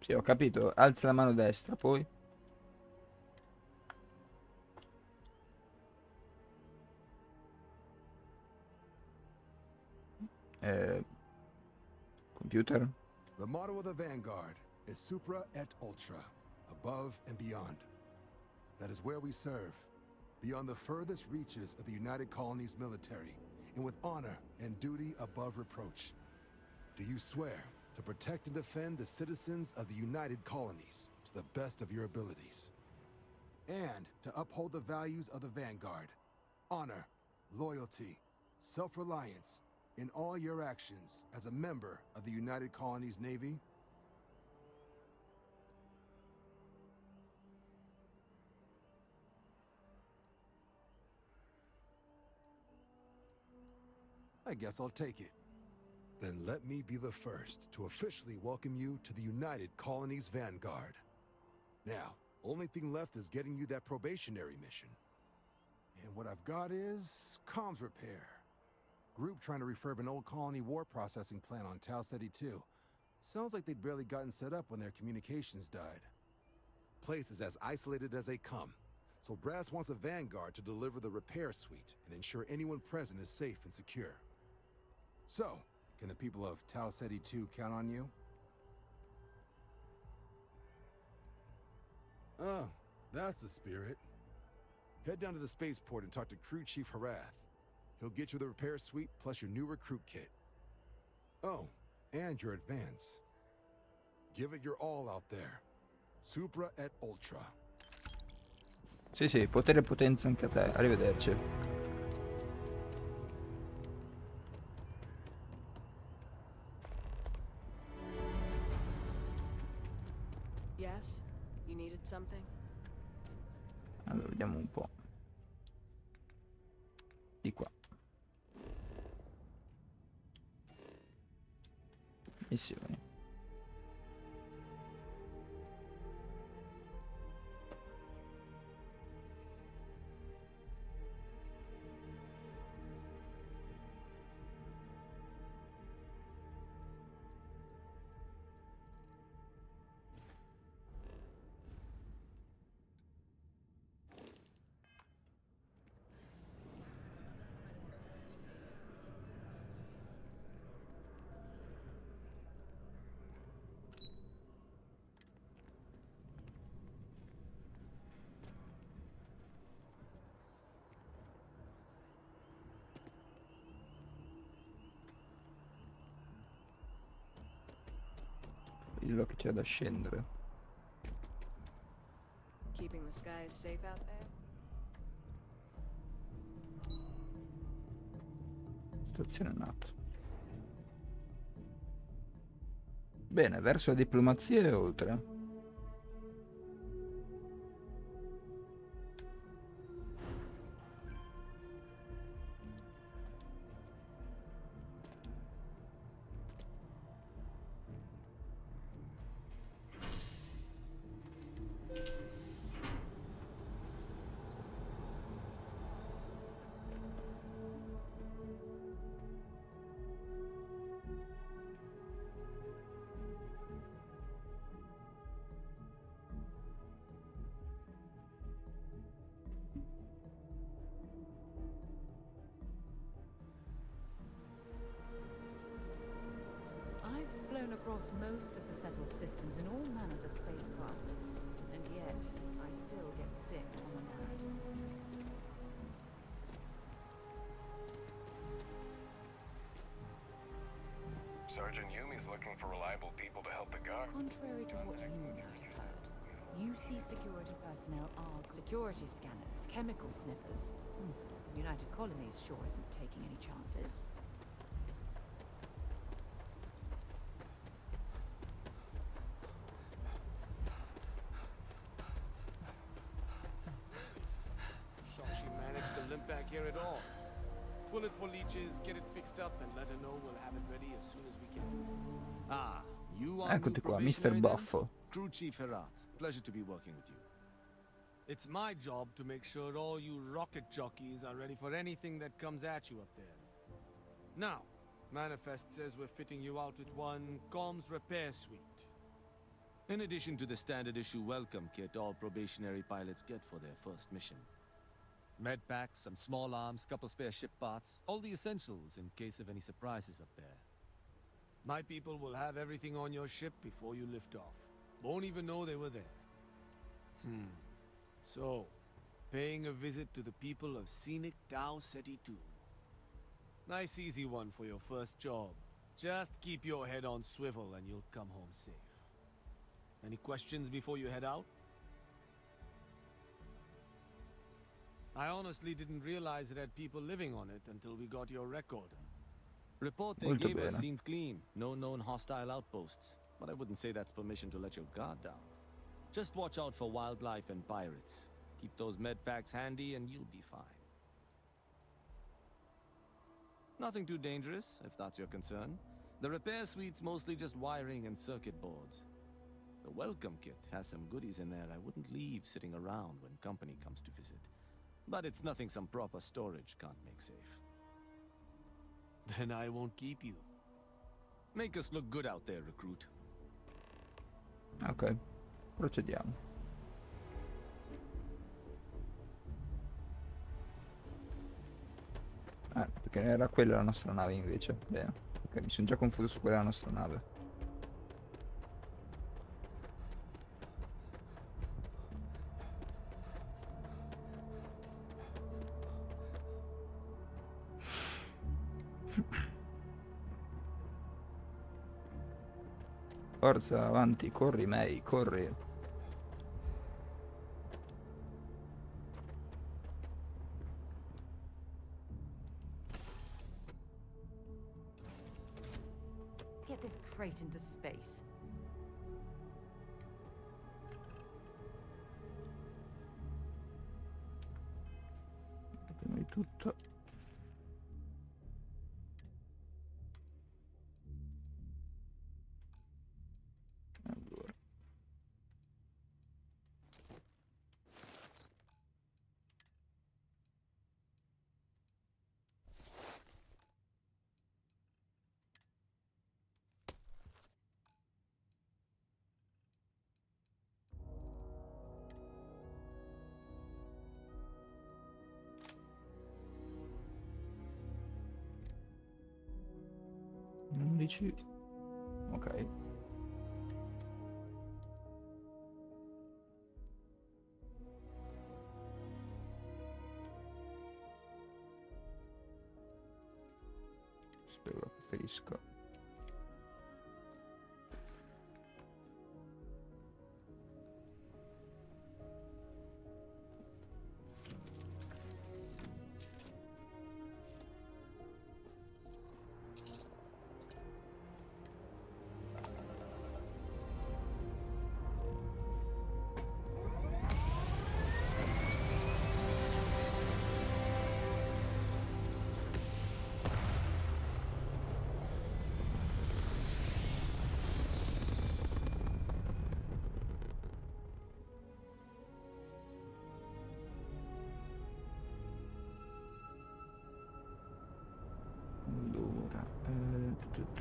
Sì, ho capito. Alza la mano destra, poi. Computer. The motto of the Vanguard is Supra et Ultra, above and beyond. That is where we serve, beyond the furthest reaches of the United Colonies military, and with honor and duty above reproach. Do you swear to protect and defend the citizens of the United Colonies to the best of your abilities? And to uphold the values of the Vanguard, honor, loyalty, self-reliance, in all your actions as a member of the United Colonies Navy? I guess I'll take it. Then let me be the first to officially welcome you to the United Colonies Vanguard. Now, only thing left is getting you that probationary mission. And what I've got is comms repair. Group trying to refurb an old colony war processing plant on Tau Ceti 2. Sounds like they'd barely gotten set up when their communications died. Place is as isolated as they come, so Brass wants a Vanguard to deliver the repair suite and ensure anyone present is safe and secure. So, can the people of Tau Ceti 2 count on you? Oh, that's the spirit. Head down to the spaceport and talk to Crew Chief Harath. He'll get you the repair suite plus your new recruit kit. Oh, and your advance. Give it your all out there. Supra et Ultra. Sì, sì, potere e potenza anche a te. Arrivederci. Yes? You needed something? Allora, vediamo un po'. Di qua. Missioni. Quello che c'è da scendere. Keeping the skies safe out there? Stazione NATO. Bene, verso la diplomazia e oltre. Across most of the settled systems in all manners of spacecraft, and yet I still get sick on the land. Sergeant Yumi's looking for reliable people to help the guard. Contrary to what you might have heard, UC security personnel are security scanners, chemical sniffers. The United Colonies sure isn't taking any chances. equipment back here at all. Pull it for leeches, get it fixed up, and let her know we'll have it ready as soon as we can. Ah, you are Eccoti new qua, Mr. probationary then? Buffo. Crew Chief Herat. Pleasure to be working with you. It's my job to make sure all you rocket jockeys are ready for anything that comes at you up there. Now, Manifest says we're fitting you out with one comms repair suite. In addition to the standard issue welcome kit all probationary pilots get for their first mission. Med packs, some small arms, couple spare ship parts, all the essentials in case of any surprises up there. My people will have everything on your ship before you lift off. Won't even know they were there. So, paying a visit to the people of scenic Tau Ceti 2. Nice easy one for your first job. Just keep your head on swivel and you'll come home safe. Any questions before you head out? I honestly didn't realize it had people living on it until we got your recorder. Report they Molto gave us bene. seemed clean. No known hostile outposts. But I wouldn't say that's permission to let your guard down. Just watch out for wildlife and pirates. Keep those med packs handy and you'll be fine. Nothing too dangerous, if that's your concern. The repair suite's mostly just wiring and circuit boards. The welcome kit has some goodies in there I wouldn't leave sitting around when company comes to visit. But it's nothing some proper storage can't make safe. Then I won't keep you. Make us look good out there, recruit. Ok, procediamo. Perché era quella la nostra nave invece. Bene. Ok, mi sono già confuso su quella della nostra nave. Forza, avanti, corri, May, corri. Get this crate into space. Prima di tutto. Allora. Undici. Ok. Spero preferisco. Allora,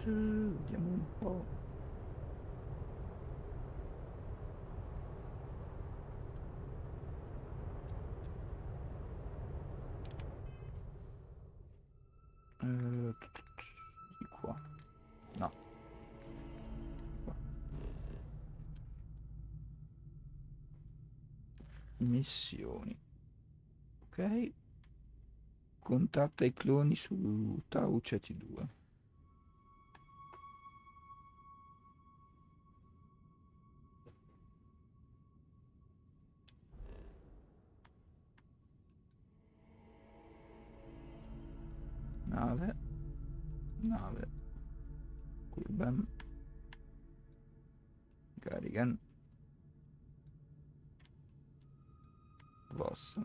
vediamo un po'. Di qua. No. Qua. Missioni. Ok. Contatta i cloni su Tau Ceti 2. Nave. Nave. Quilben. Garrigan. Voss.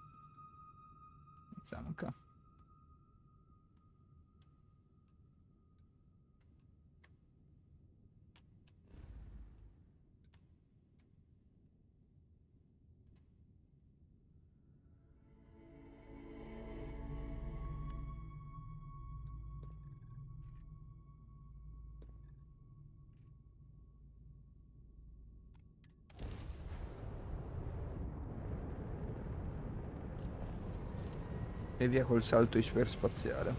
zamca. E via col salto iperspaziale.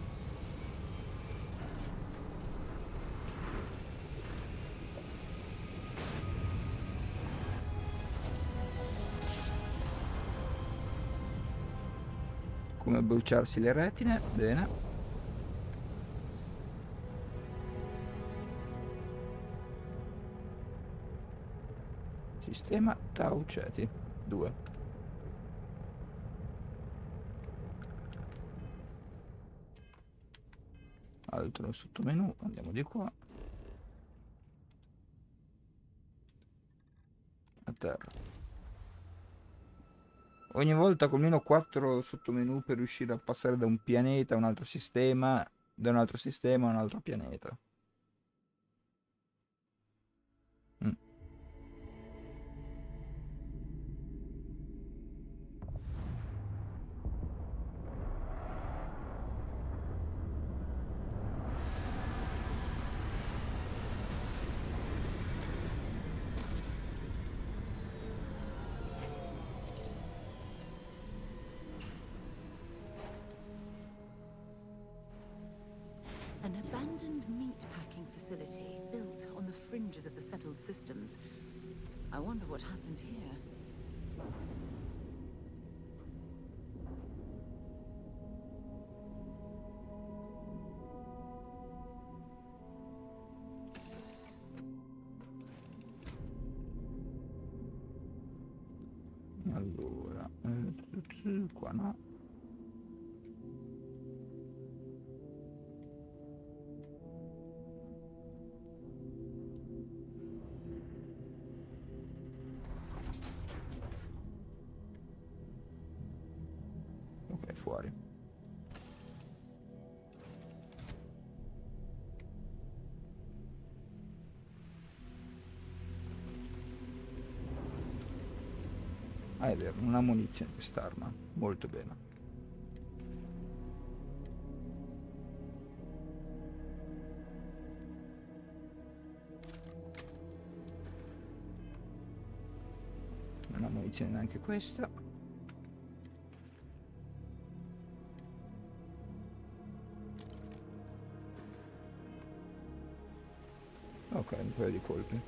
Come bruciarsi le retine, bene. Sistema Tauceti 2. Altro sottomenu, andiamo di qua. A terra. Ogni volta con almeno 4 sottomenu per riuscire a passare da un pianeta a un altro sistema, da un altro sistema a un altro pianeta. An abandoned meat-packing facility built on the fringes of the settled systems. I wonder what happened here. Allora, qua no. Ok, fuori. Ah, è vero, non ha munizione quest'arma. Molto bene. Non ha munizione neanche questa. Ok, un paio di colpi.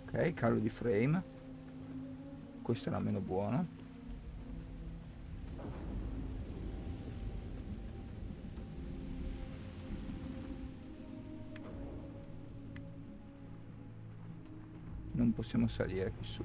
Ok, calo di frame. Questo era meno buono. Non possiamo salire qui su.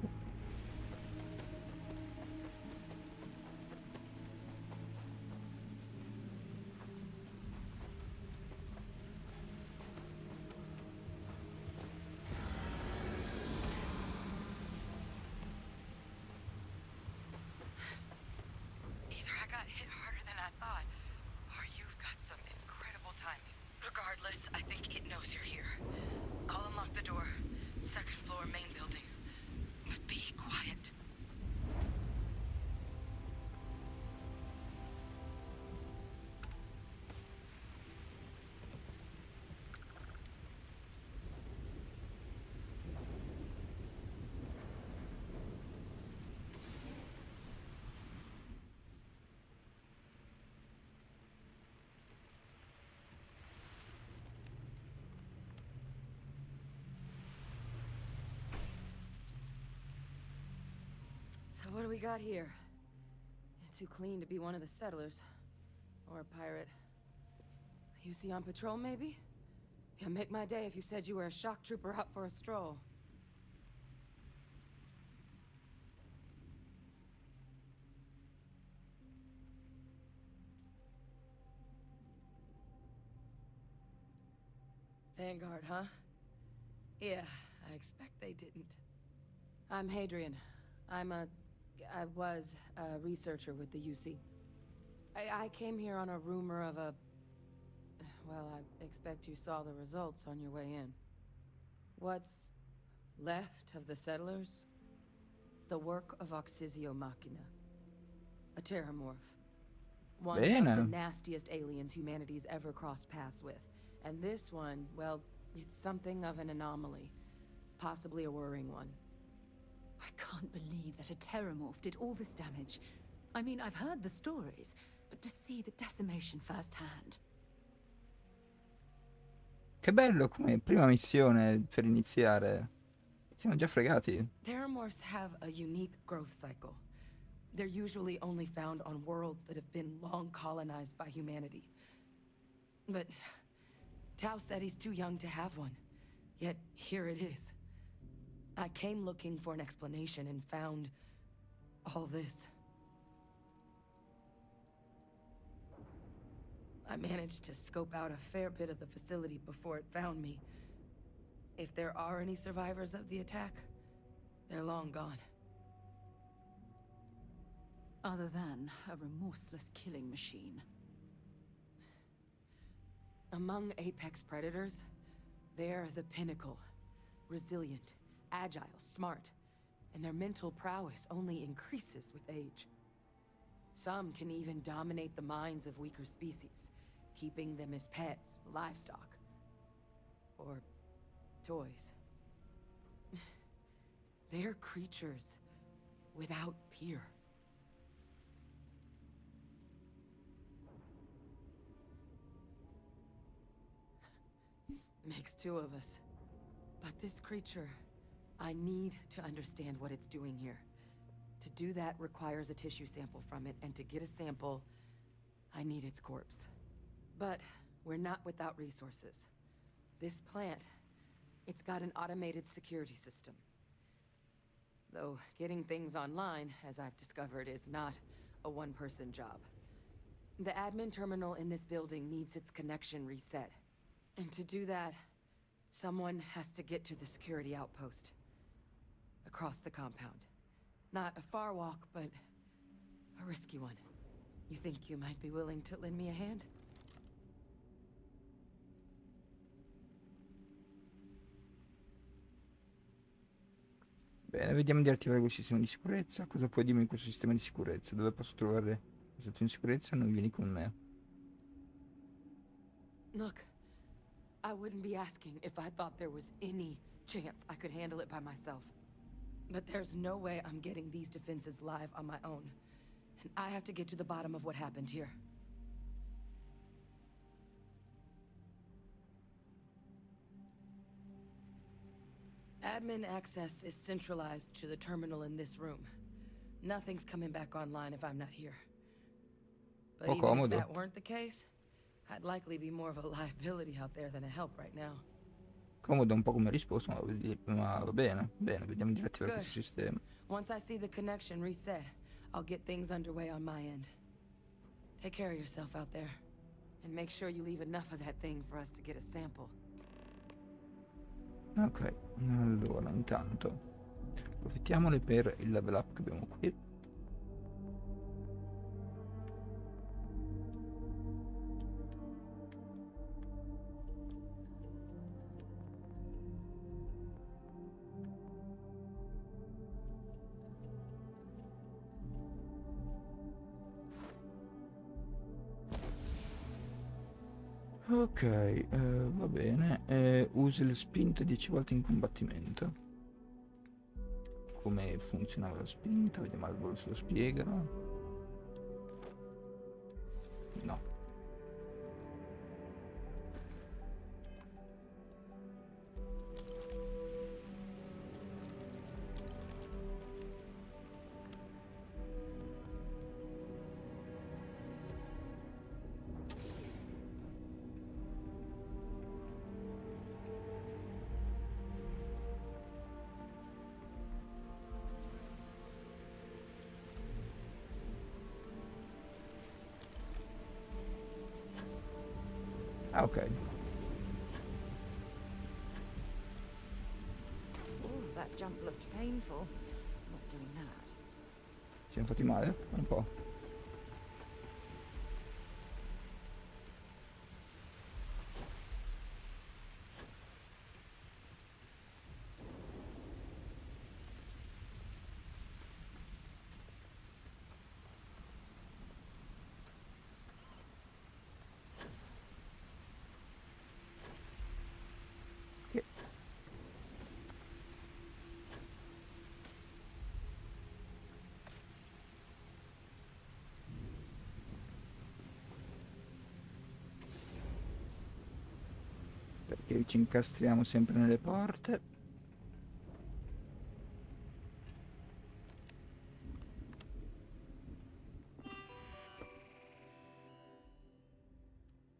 Either I got hit harder than I thought, or you've got some incredible timing. Regardless, I think it knows you're here. I'll unlock the door. Second floor, main building. But be quiet. So what do we got here? Too clean to be one of the settlers. Or a pirate. You see on patrol, maybe? Yeah, make my day if you said you were a shock trooper out for a stroll. Vanguard, huh? Yeah, I expect they didn't. I'm Hadrian. I was a researcher with the UC. I came here on a rumor of a... Well, I expect you saw the results on your way in. What's left of the settlers? The work of Oxysio Machina. A terramorph. One of the nastiest aliens humanity's ever crossed paths with. And this one, well, it's something of an anomaly. Possibly a worrying one. I can't believe that a terramorph did all this damage. I mean, I've heard the stories, but to see the decimation firsthand. Che bello come prima missione per iniziare. Siamo già fregati. Terramorphs have a unique growth cycle. They're usually only found on worlds that have been long colonized by humanity. But Tau said he's too young to have one. Yet here it is. I came looking for an explanation and found all this. I managed to scope out a fair bit of the facility before it found me. If there are any survivors of the attack, they're long gone. Other than a remorseless killing machine. Among apex predators, they're the pinnacle. Resilient, agile, smart, and their mental prowess only increases with age. Some can even dominate the minds of weaker species, keeping them as pets, livestock, or toys. They're creatures without peer. Makes two of us. But this creature, I need to understand what it's doing here. To do that requires a tissue sample from it, and to get a sample, I need its corpse. But we're not without resources. This plant, it's got an automated security system. Though getting things online, as I've discovered, is not a one-person job. The admin terminal in this building needs its connection reset. And to do that, someone has to get to the security outpost. Across the compound. Not a far walk, but a risky one. You think you might be willing to lend me a hand? Bene, vediamo di attivare quel sistema di sicurezza. Cosa puoi dirmi di questo sistema di sicurezza? Dove posso trovare la stazione di sicurezza? Non vieni con me. Look, I wouldn't be asking if I thought there was any chance I could handle it by myself. But there's no way I'm getting these defenses live on my own. And I have to get to the bottom of what happened here. Admin access is centralized to the terminal in this room. Nothing's coming back online if I'm not here. But even if that weren't the case, I'd likely be more of a liability out there than a help right now. Comodo un po' come risposta, ma va bene. Bene, vediamo di attivare questo sistema. Once I see the connection reset, I'll get things underway on my end. Take care of yourself out there. And make sure you leave enough of that thing for us to get a sample. Ok, allora intanto approfittiamone per il level up che abbiamo qui. Ok, va bene. Usi le spinte 10 volte in combattimento. Come funzionava la spinta? Vediamo al volo se lo spiega. No. Ah, ok. jump looked painful. Not doing that. Ci siamo fatti male? Un po'. Perché ci incastriamo sempre nelle porte.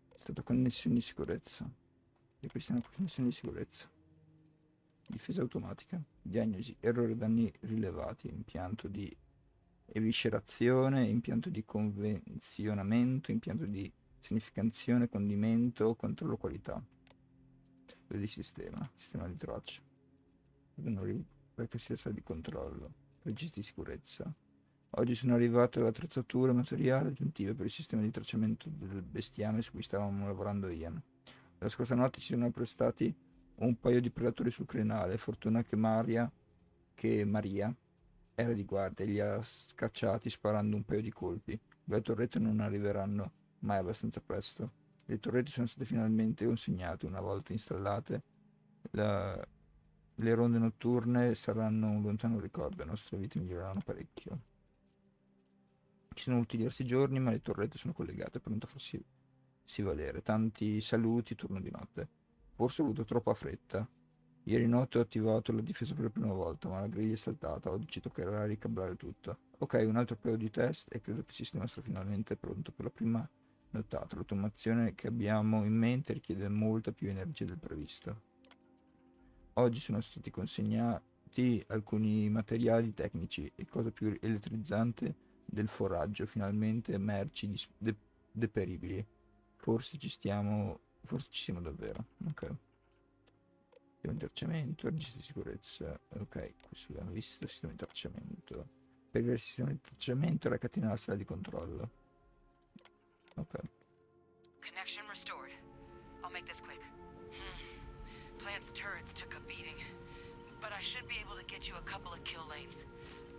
È stata connessione di sicurezza. E questa è una connessione di sicurezza. Difesa automatica. Diagnosi. Errori danni rilevati. Impianto di eviscerazione. Impianto di convenzionamento. Impianto di significazione. Condimento. Controllo qualità. Di sistema. Sistema di traccia. Perché di controllo. Registri di sicurezza. Oggi sono arrivate le attrezzature materiali aggiuntive per il sistema di tracciamento del bestiame su cui stavamo lavorando Ian. La scorsa notte ci sono prestati un paio di predatori sul crinale. Fortuna che Maria era di guardia e li ha scacciati sparando un paio di colpi. Le torrette non arriveranno mai abbastanza presto. Le torrette sono state finalmente consegnate. Una volta installate, le ronde notturne saranno un lontano ricordo. Le nostre vite miglioreranno parecchio. Ci sono voluti diversi giorni, ma le torrette sono collegate, pronte a farsi valere. Tanti saluti, turno di notte. Forse ho avuto troppa fretta. Ieri notte ho attivato la difesa per la prima volta, ma la griglia è saltata. Oggi ci toccherà ricablare tutto. Ok, un altro paio di test e credo che il sistema sarà finalmente pronto per la prima nottata. L'automazione che abbiamo in mente richiede molta più energia del previsto. Oggi sono stati consegnati alcuni materiali tecnici e, cosa più elettrizzante del foraggio, finalmente merci deperibili. Forse ci siamo davvero. Ok. Sistema di tracciamento, registro di sicurezza. Ok, questo l'abbiamo visto. Sistema di tracciamento. Per il sistema di tracciamento la catena alla sala di controllo. Ok. Connection restored. I'll make this quick. Plant's turrets took a beating, but I should be able to get you a couple of kill lanes.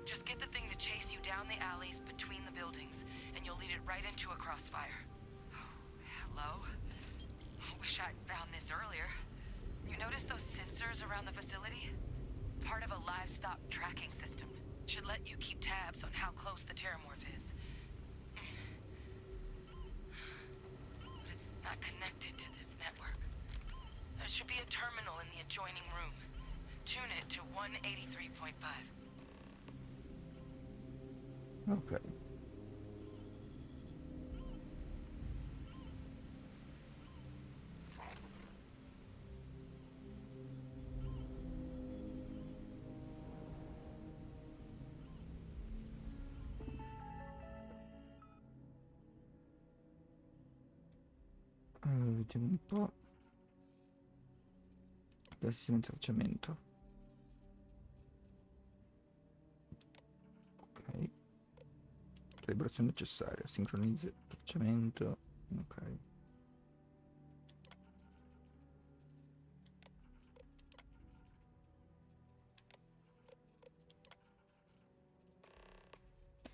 Just get the thing to chase you down the alleys between the buildings, and you'll lead it right into a crossfire. Hello? Wish I'd found this earlier. You notice those sensors around the facility? Part of a livestock tracking system. Should let you keep tabs on how close the terramorph is. But it's not connected to this network. There should be a terminal in the adjoining room. Tune it to 183.5. Ok. Vediamo un po'. Il sistema di tracciamento. Ok. Calibrazione necessaria. Sincronizza il tracciamento. Ok.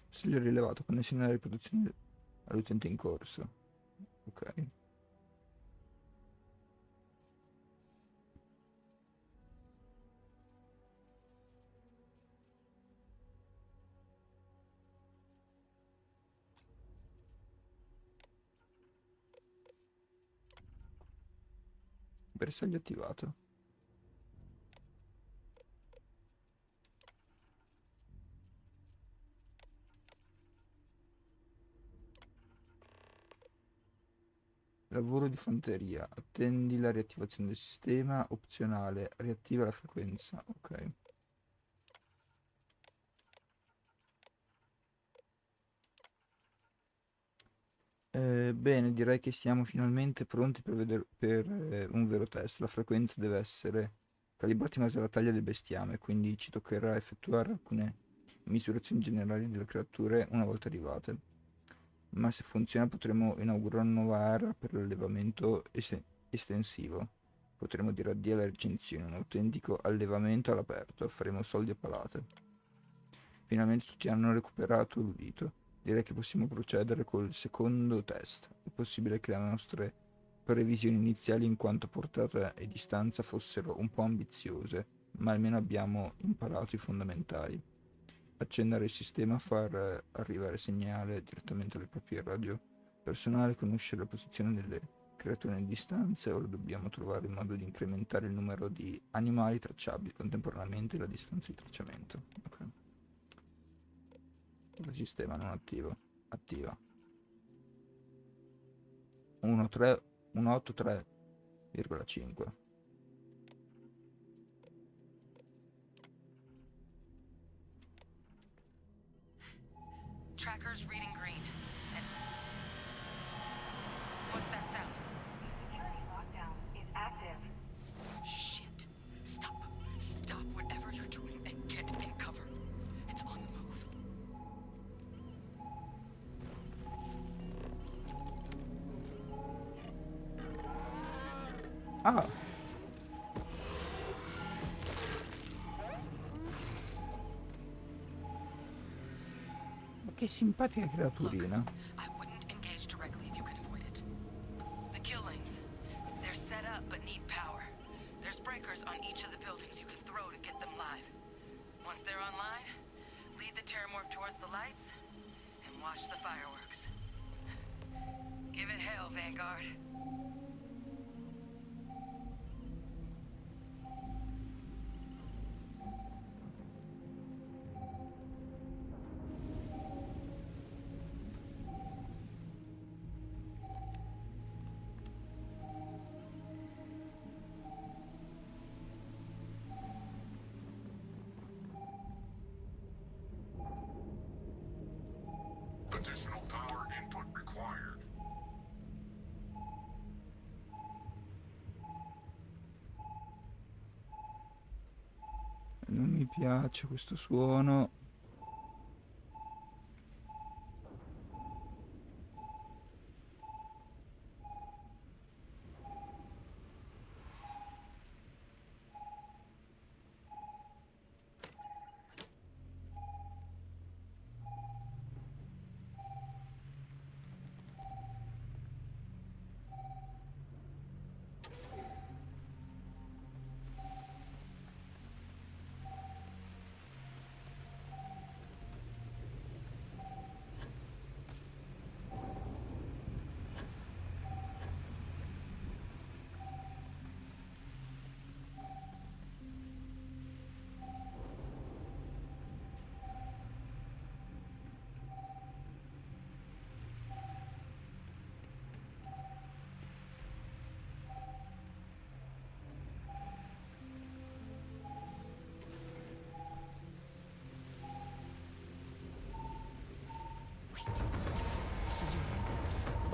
Consiglio rilevato. Connessione alla riproduzione all'utente in corso. Ok. Bersaglio attivato. Lavoro di fanteria. Attendi la riattivazione del sistema. Opzionale. Riattiva la frequenza. Ok. Bene, direi che siamo finalmente pronti per un vero test. La frequenza deve essere calibrati in base alla taglia del bestiame, quindi ci toccherà effettuare alcune misurazioni generali delle creature una volta arrivate. Ma se funziona potremo inaugurare una nuova era per l'allevamento estensivo. Potremo dire addio alle recensioni, un autentico allevamento all'aperto, faremo soldi a palate. Finalmente tutti hanno recuperato l'udito. Direi che possiamo procedere col secondo test. È possibile che le nostre previsioni iniziali in quanto a portata e distanza fossero un po' ambiziose, ma almeno abbiamo imparato i fondamentali. Accendere il sistema, far arrivare segnale direttamente alle proprie radio personali, conoscere la posizione delle creature in distanza. Ora dobbiamo trovare il modo di incrementare il numero di animali tracciabili contemporaneamente e la distanza di tracciamento. Ok. Il sistema non attivo. Attiva. 183,5. Tracker's reading green. And what's that sound? The security lockdown is active. Shit. Stop. Stop whatever you're doing and get in cover. It's on the move. Ah! Ma che simpatica creaturina. I wouldn't engage directly if you can avoid it. The kill lanes. They're set up but need power. There's breakers on each of the buildings you can throw to get them live. Once they're online, lead the terramorph towards the lights and watch the fireworks. Give it hell, Vanguard. Additional power input required. Non mi piace questo suono.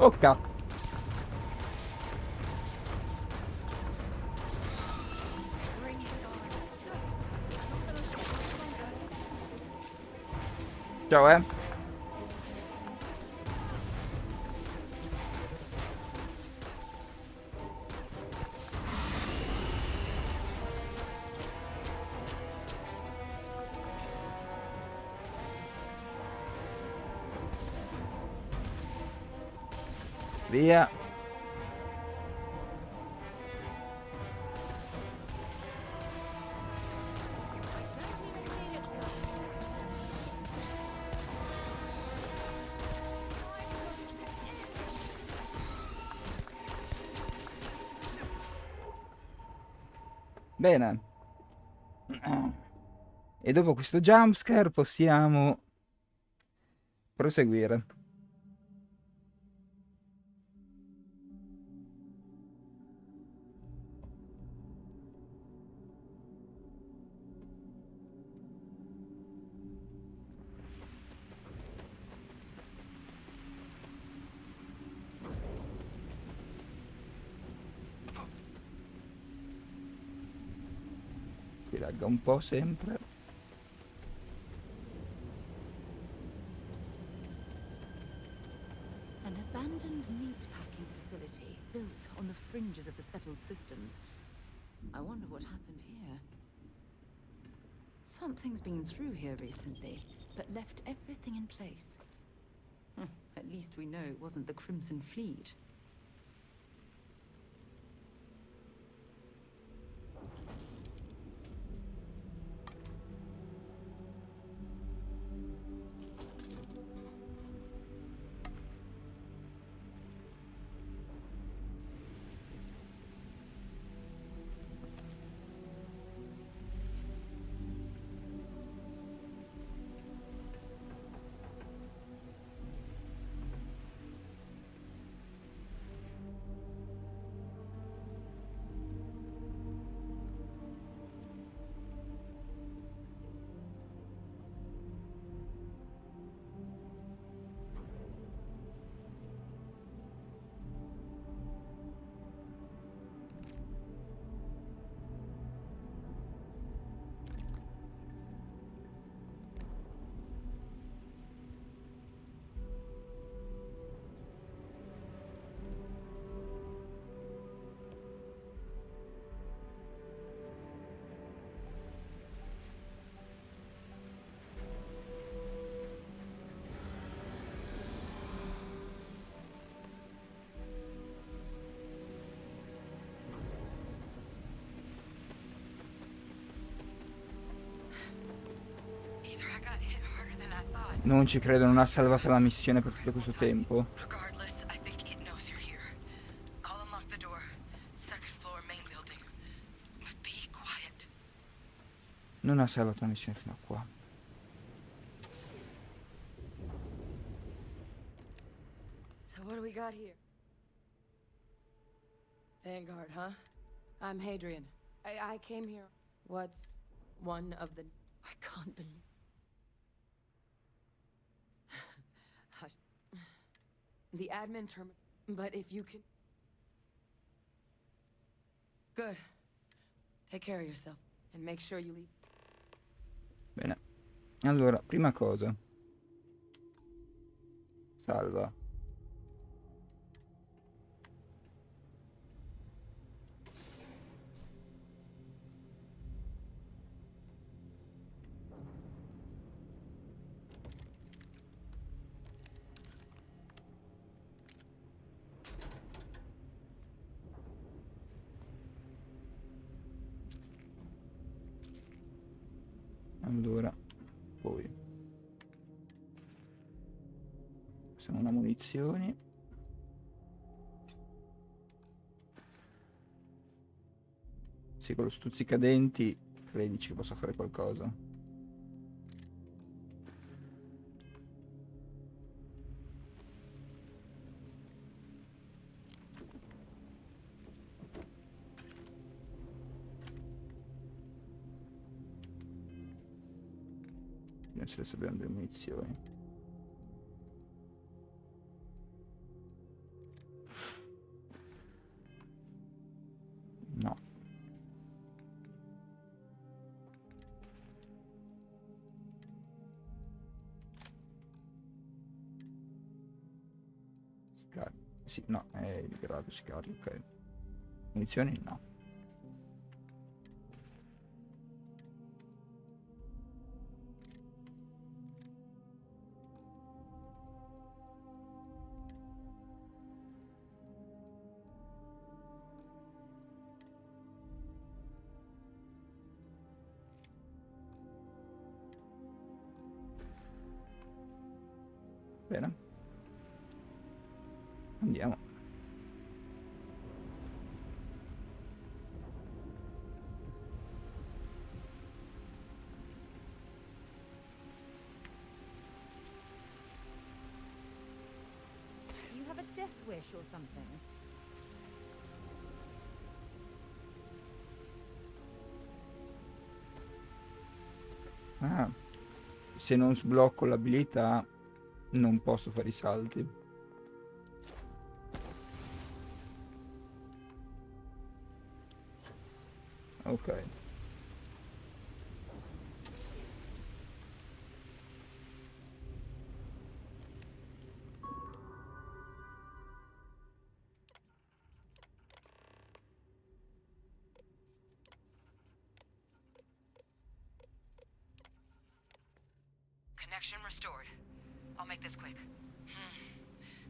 Oh cazzo. Ciao, Via. Bene. E dopo questo jumpscare possiamo proseguire. lagga un po' sempre. An abandoned meat-packing facility built on the fringes of the settled systems. I wonder what happened here. Something's been through here recently, but left everything in place. At least we know it wasn't the Crimson Fleet. Non ci credo, non ha salvato la missione per tutto questo tempo. Regardless, I think it knows you're here. I'll unlock the door. Second floor, main building. But be quiet. Non ha salvato la missione fino a qua. So what do we got here? Vanguard, huh? I'm Hadrian. I came here. What's one of the... I can't believe... Hush. The admin terminal. But if you can... Good. Take care of yourself. And make sure you leave. Bene. Allora, prima cosa. Salva. Allora, poi sono una munizioni. Sì, con lo stuzzicadenti credici che possa fare qualcosa. Adesso abbiamo delle munizioni. No. Scar sì, no, è il grado scarri, ok. Munizioni no. Bene. Andiamo. You have a death wish or something? Ah. Se non sblocco l'abilità non posso fare i salti. Ok. Connection restored. I'll make this quick.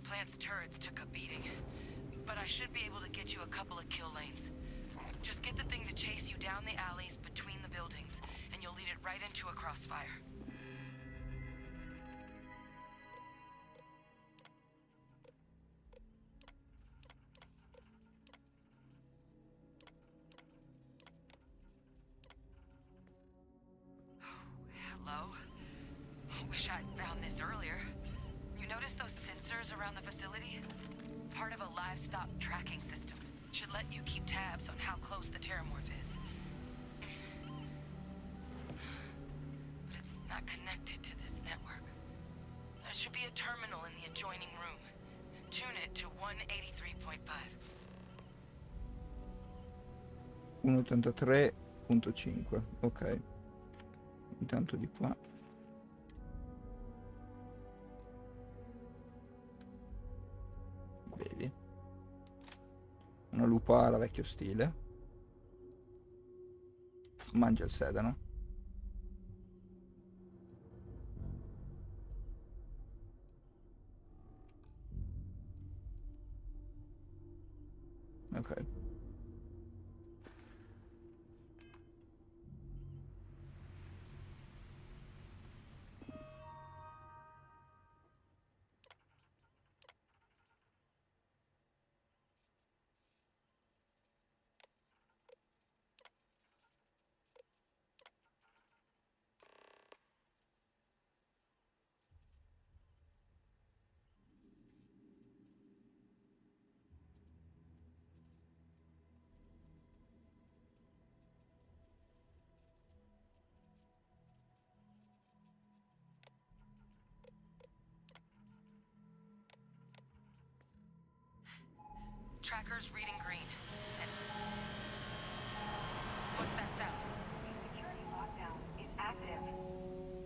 Plant's turrets took a beating, but I should be able to get you a couple of kill lanes. Just get the thing to chase you down the alleys between the buildings, and you'll lead it right into a crossfire. Hello? Wish I'd found this earlier. You notice those sensors around the facility? Part of a livestock tracking system. Should let you keep tabs on how close the terramorph is. But it's not connected to this network. There should be a terminal in the adjoining room. Tune it to 183.5. 183.5. Ok. Intanto di qua. Vedi? Una lupara vecchio stile. Mangia il sedano. Ok. Tracker's reading green. And what's that sound? The security lockdown is active.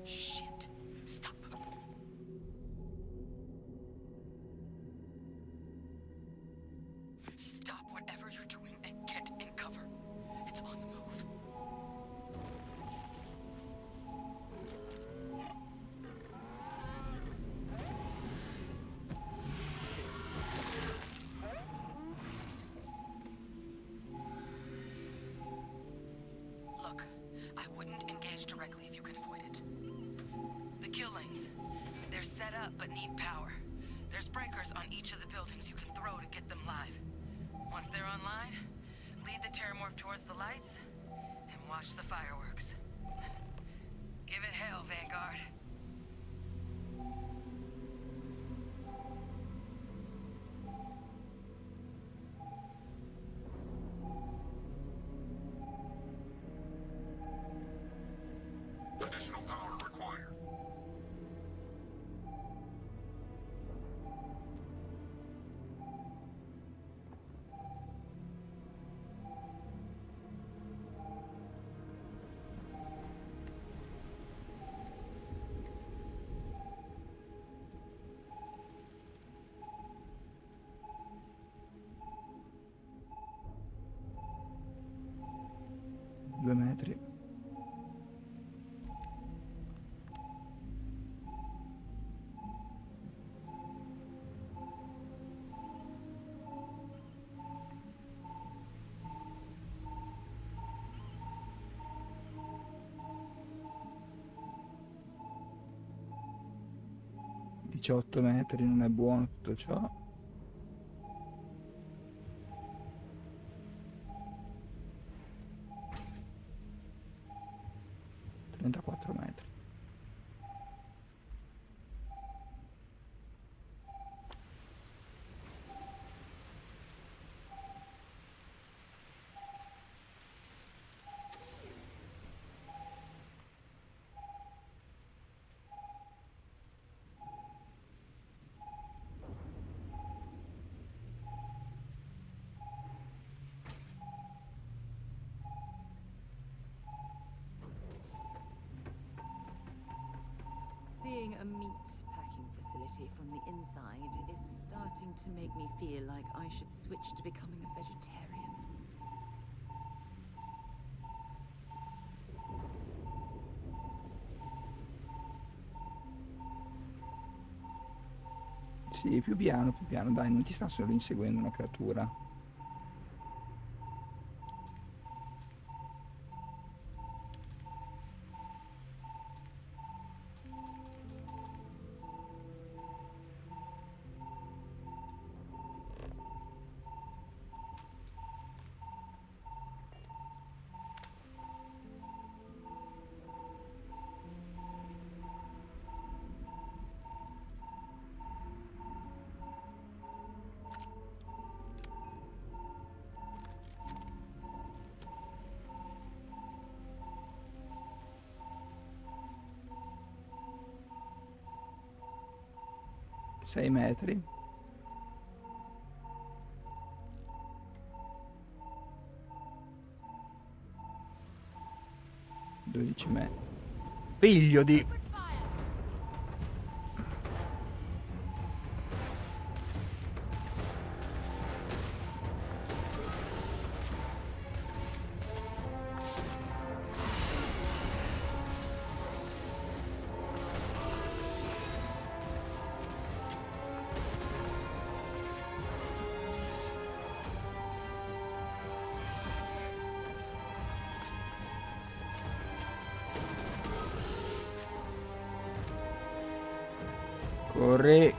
Shit. Stop. Stop whatever you're doing and get in cover. It's on the move. Look, I wouldn't engage directly if you can avoid it. The kill lanes. They're set up but need power. There's breakers on each of the buildings you can throw to get them live. Once they're online, lead the terramorph towards the lights and watch the fireworks. Give it hell, Vanguard. Additional power required. Due metri. Diciotto metri, non è buono tutto ciò. 34 metri. Seeing a meat packing facility from the inside is starting to make me feel like I should switch to becoming a vegetarian. Sì, più piano, dai, non ti sta solo inseguendo una creatura. Sei metri. Dodici metri. Figlio di... Corri.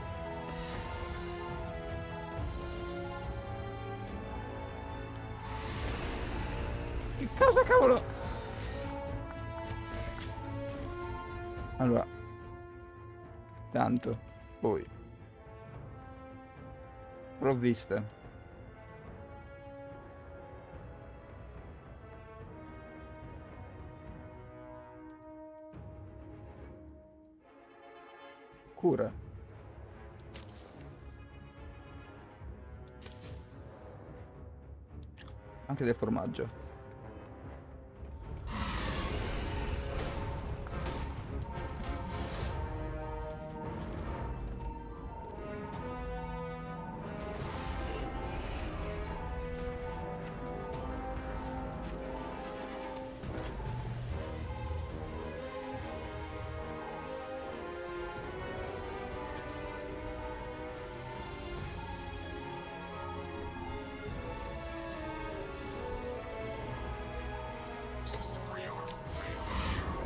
Che cosa cavolo? Allora. Tanto. Poi. Provvista. Cura. Anche del formaggio.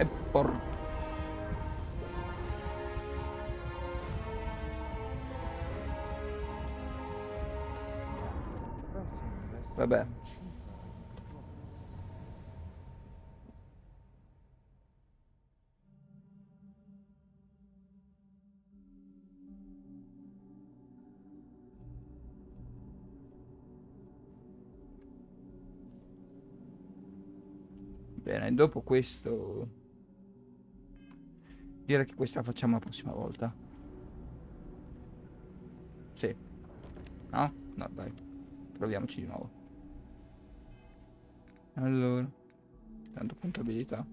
E por... Vabbè. Bene, dopo questo... Direi che questa la facciamo la prossima volta. Sì. No? No, dai. Proviamoci di nuovo. Allora. Tanto punto abilità.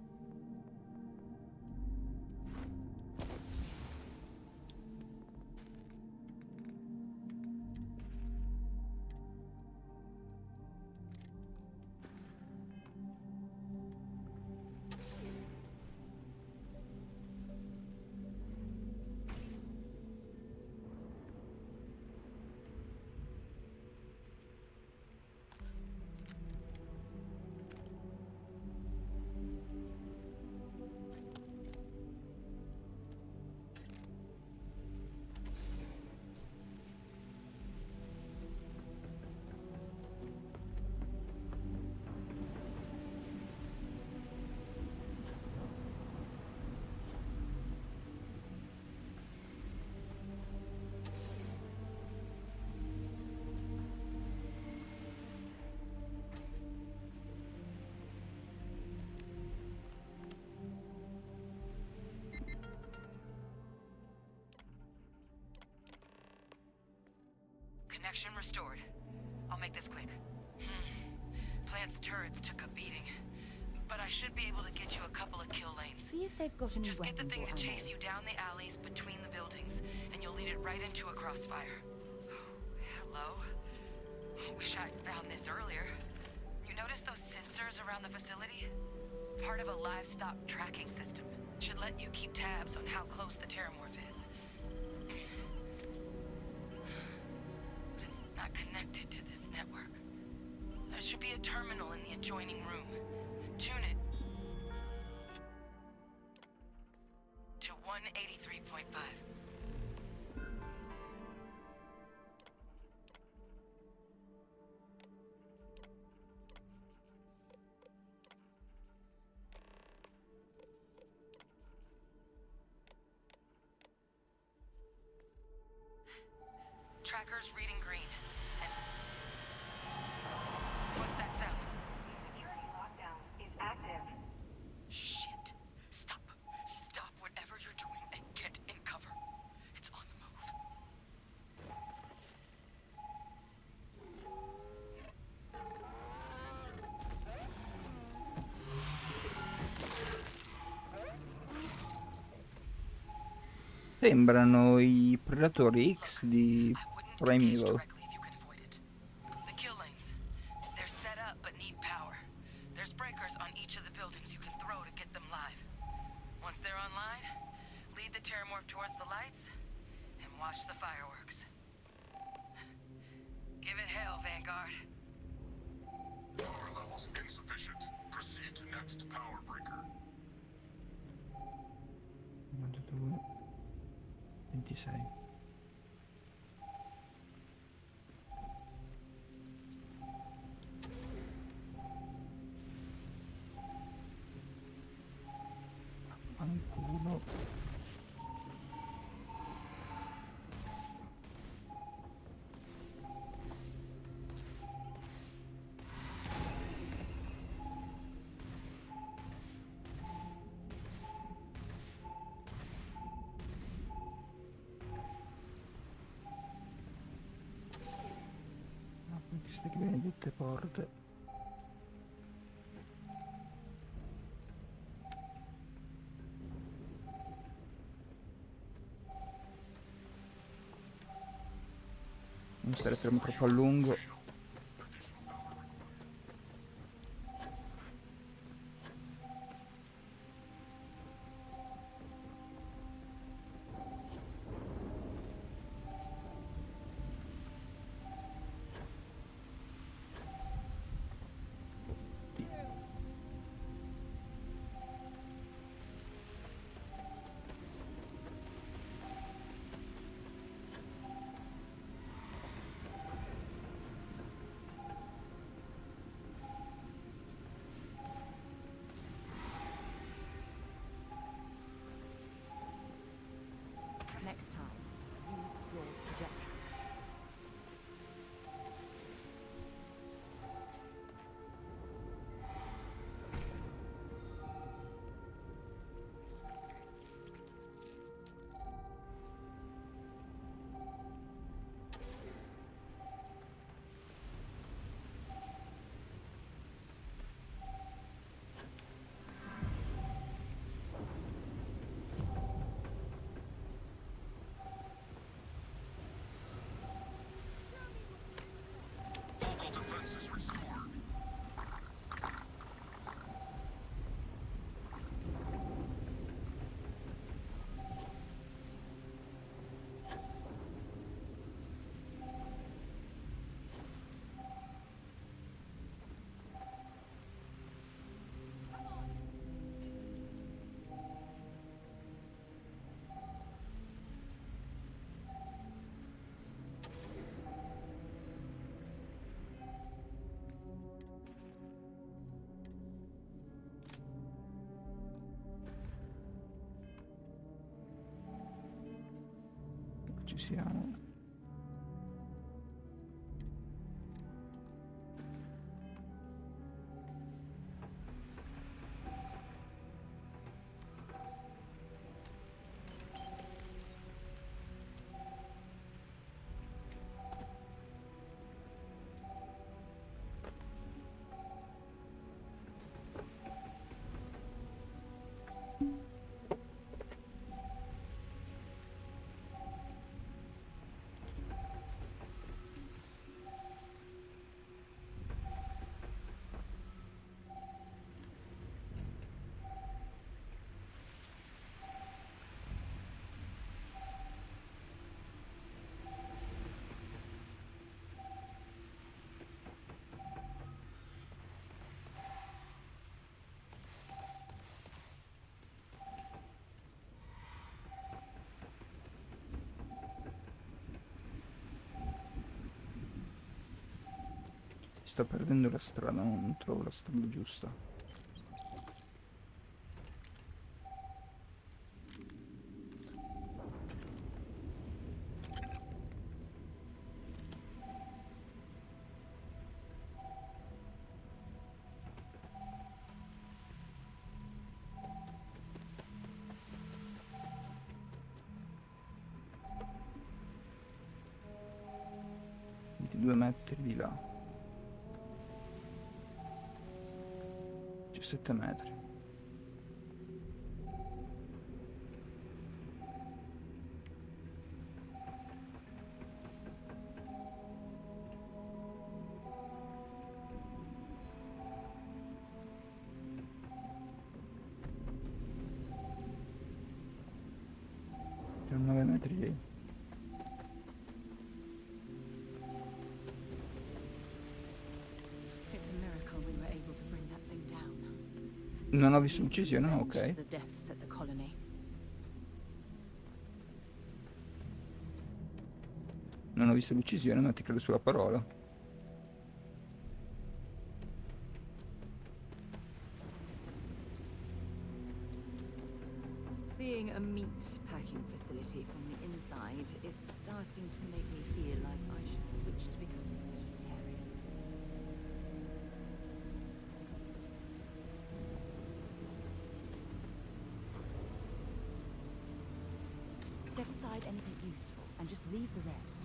Connection restored. I'll make this quick. Plant's turrets took a beating, but I should be able to get you a couple of kill lanes. See if they've got any Just get the weapons thing or to ammo. chase you down the alleys between the buildings, and you'll lead it right into a crossfire. Hello? Wish I'd found this earlier. You notice those sensors around the facility? Part of a livestock tracking system. Should let you keep tabs on how close the terramorph is. should be a terminal in the adjoining room. Tune it to 183.5. Tracker's reading green. And what's that sound? The security lockdown is active. Shit. Stop. Stop whatever you're doing and get in cover. It's on the move. Sembrano i Predatori X di Primeval. The kill lanes. They're set up but need power. There's breakers on each of the buildings you can throw to get them live. Once they're online, lead the Terramorph towards the lights and watch the fireworks. Give it hell, Vanguard. Power levels insufficient. Proceed to next power breaker. 92, 26. Fanculo. Queste che benedette porte. Non stare fermo troppo a lungo. Next time, use your jetpack. Local defenses restored. Ci siamo. Sto perdendo la strada, non trovo la strada giusta. Due metri di là. 17 metri. C'è 9 metri lì. It's a miracle we were able to bring that thing down. Non ho visto l'uccisione, no, Avenged ok. the deaths at the colony. Non ho visto l'uccisione, ma ti credo sulla parola. Seeing a meat packing facility from the inside is starting to make me feel like I should switch to becoming a vegetarian. Set aside anything useful and just leave the rest.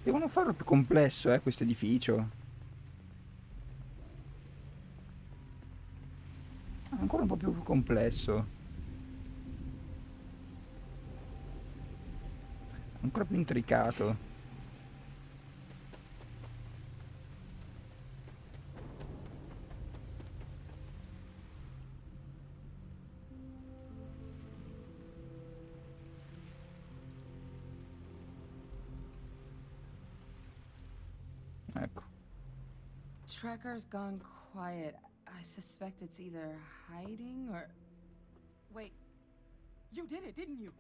Devono farlo più complesso, questo edificio. Ancora un po' più complesso. Ancora più intricato. Ecco. Trekker's gone quiet. I suspect it's either hiding or... Wait. You did it, didn't you?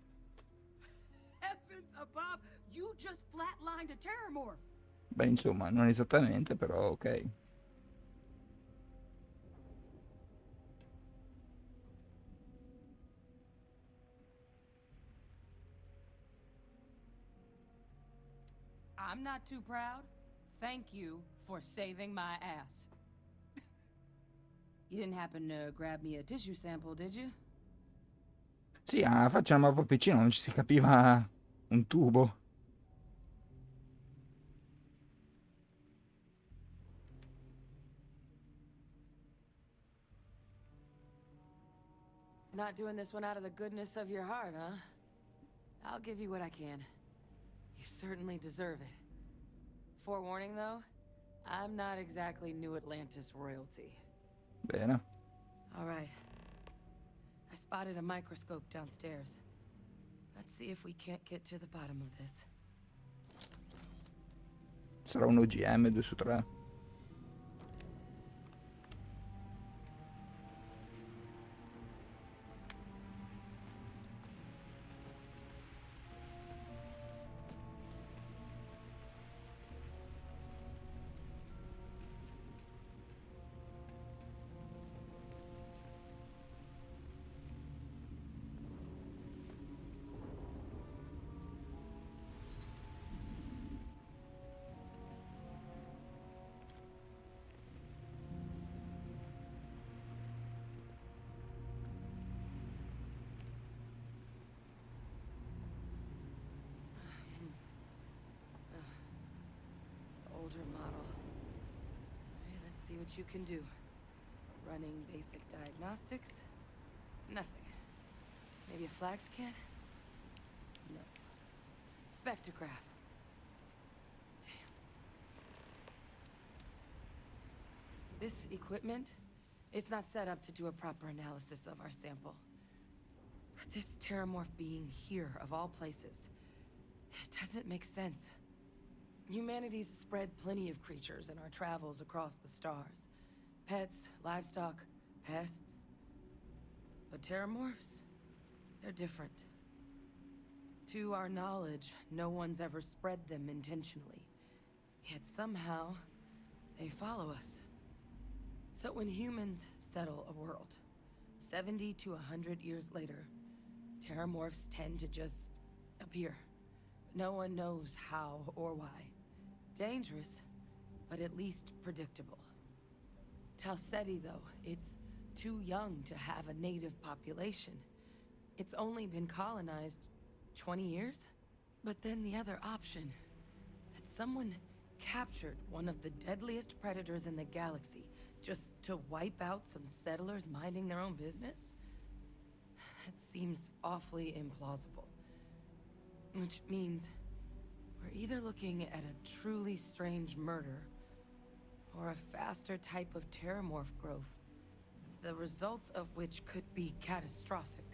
Heavens above! You just flatlined a terramorph! Beh, insomma, non esattamente, però ok. I'm not too proud. Thank you for saving my ass. You didn't happen to grab me a tissue sample, did you? Sì, la faccia un po' piccina, non ci si capiva un tubo. Not doing this one out of the goodness of your heart, huh? I'll give you what I can. You certainly deserve it. Forewarning, though, I'm not exactly New Atlantis royalty. Bene. All right. I spotted a microscope downstairs. Let's see if we can't get to the bottom of this. Sarà un OGM 2 su 3. older model. Okay, let's see what you can do. Running basic diagnostics? Nothing. Maybe a flag scan? No. Spectrograph. Damn. This equipment, it's not set up to do a proper analysis of our sample. But this terramorph being here, of all places, it doesn't make sense. Humanity's spread plenty of creatures in our travels across the stars. Pets, livestock, pests. But terramorphs? They're different. To our knowledge, no one's ever spread them intentionally. Yet somehow, they follow us. So when humans settle a world, 70 to 100 years later, terramorphs tend to just appear. No one knows how or why. Dangerous, but at least predictable. Tau Ceti, though, it's too young to have a native population. It's only been colonized 20 years? But then the other option, that someone captured one of the deadliest predators in the galaxy just to wipe out some settlers minding their own business? That seems awfully implausible. Which means we're either looking at a truly strange murder or a faster type of terramorph growth, the results of which could be catastrophic.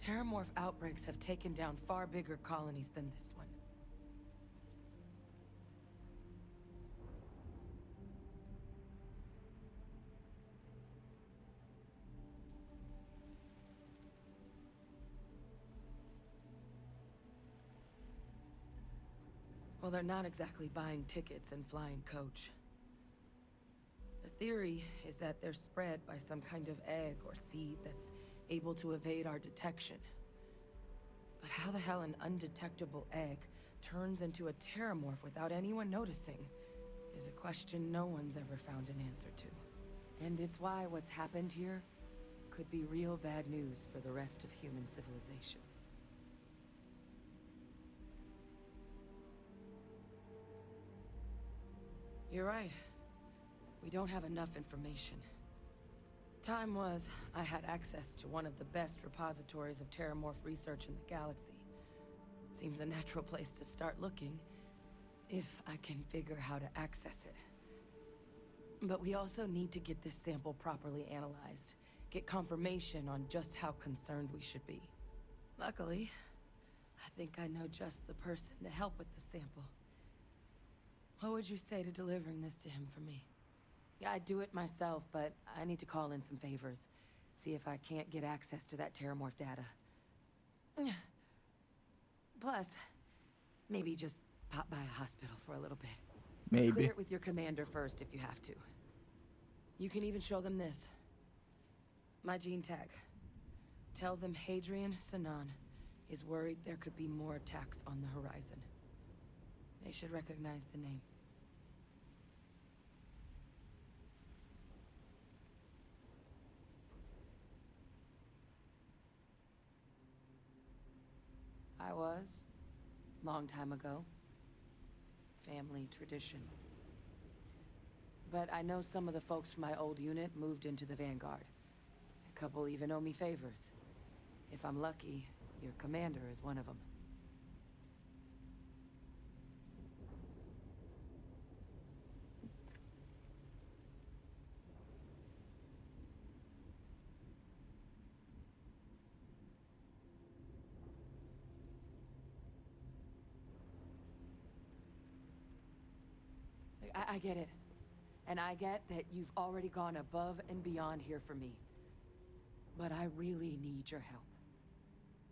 Terramorph outbreaks have taken down far bigger colonies than this one. Well, they're not exactly buying tickets and flying coach. The theory is that they're spread by some kind of egg or seed that's able to evade our detection. But how the hell an undetectable egg turns into a terramorph without anyone noticing is a question no one's ever found an answer to. And it's why what's happened here could be real bad news for the rest of human civilization. You're right. We don't have enough information. Time was, I had access to one of the best repositories of terramorph research in the galaxy. Seems a natural place to start looking, if I can figure how to access it. But we also need to get this sample properly analyzed, get confirmation on just how concerned we should be. Luckily, I think I know just the person to help with the sample. What would you say to delivering this to him for me? I'd do it myself, but I need to call in some favors. See if I can't get access to that terramorph data. Plus, maybe just pop by a hospital for a little bit. Maybe. Clear it with your commander first if you have to. You can even show them this. My gene tag. Tell them Hadrian Sinan is worried there could be more attacks on the horizon. They should recognize the name. I was. Long time ago. Family tradition. But I know some of the folks from my old unit moved into the Vanguard. A couple even owe me favors. If I'm lucky, your commander is one of them. I get it. And I get that you've already gone above and beyond here for me. But I really need your help.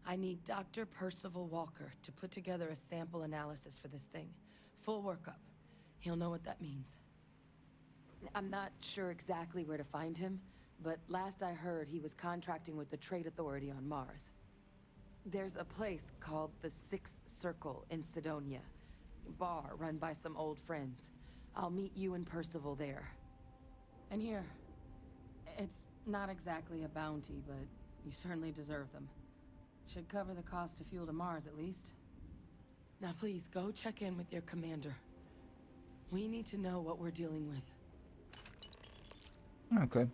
I need Dr. Percival Walker to put together a sample analysis for this thing. Full workup. He'll know what that means. I'm not sure exactly where to find him, but last I heard he was contracting with the Trade Authority on Mars. There's a place called the Sixth Circle in Sidonia. Bar run by some old friends. I'll meet you and Percival there. And here. It's not exactly a bounty, but you certainly deserve them. Should cover the cost of fuel to Mars, at least. Now please, go check in with your commander. We need to know what we're dealing with. Ok.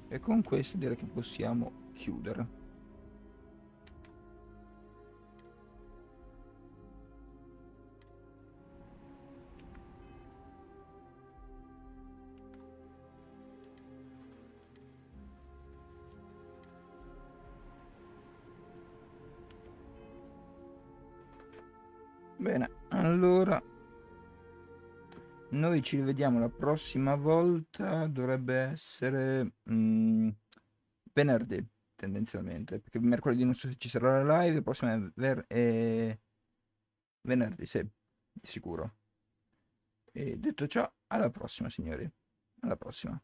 E con questo direi che possiamo chiudere. Bene, allora noi ci rivediamo la prossima volta, dovrebbe essere venerdì tendenzialmente, perché mercoledì non so se ci sarà la live, la prossima è venerdì, sì, di sicuro. E detto ciò, alla prossima signori, alla prossima.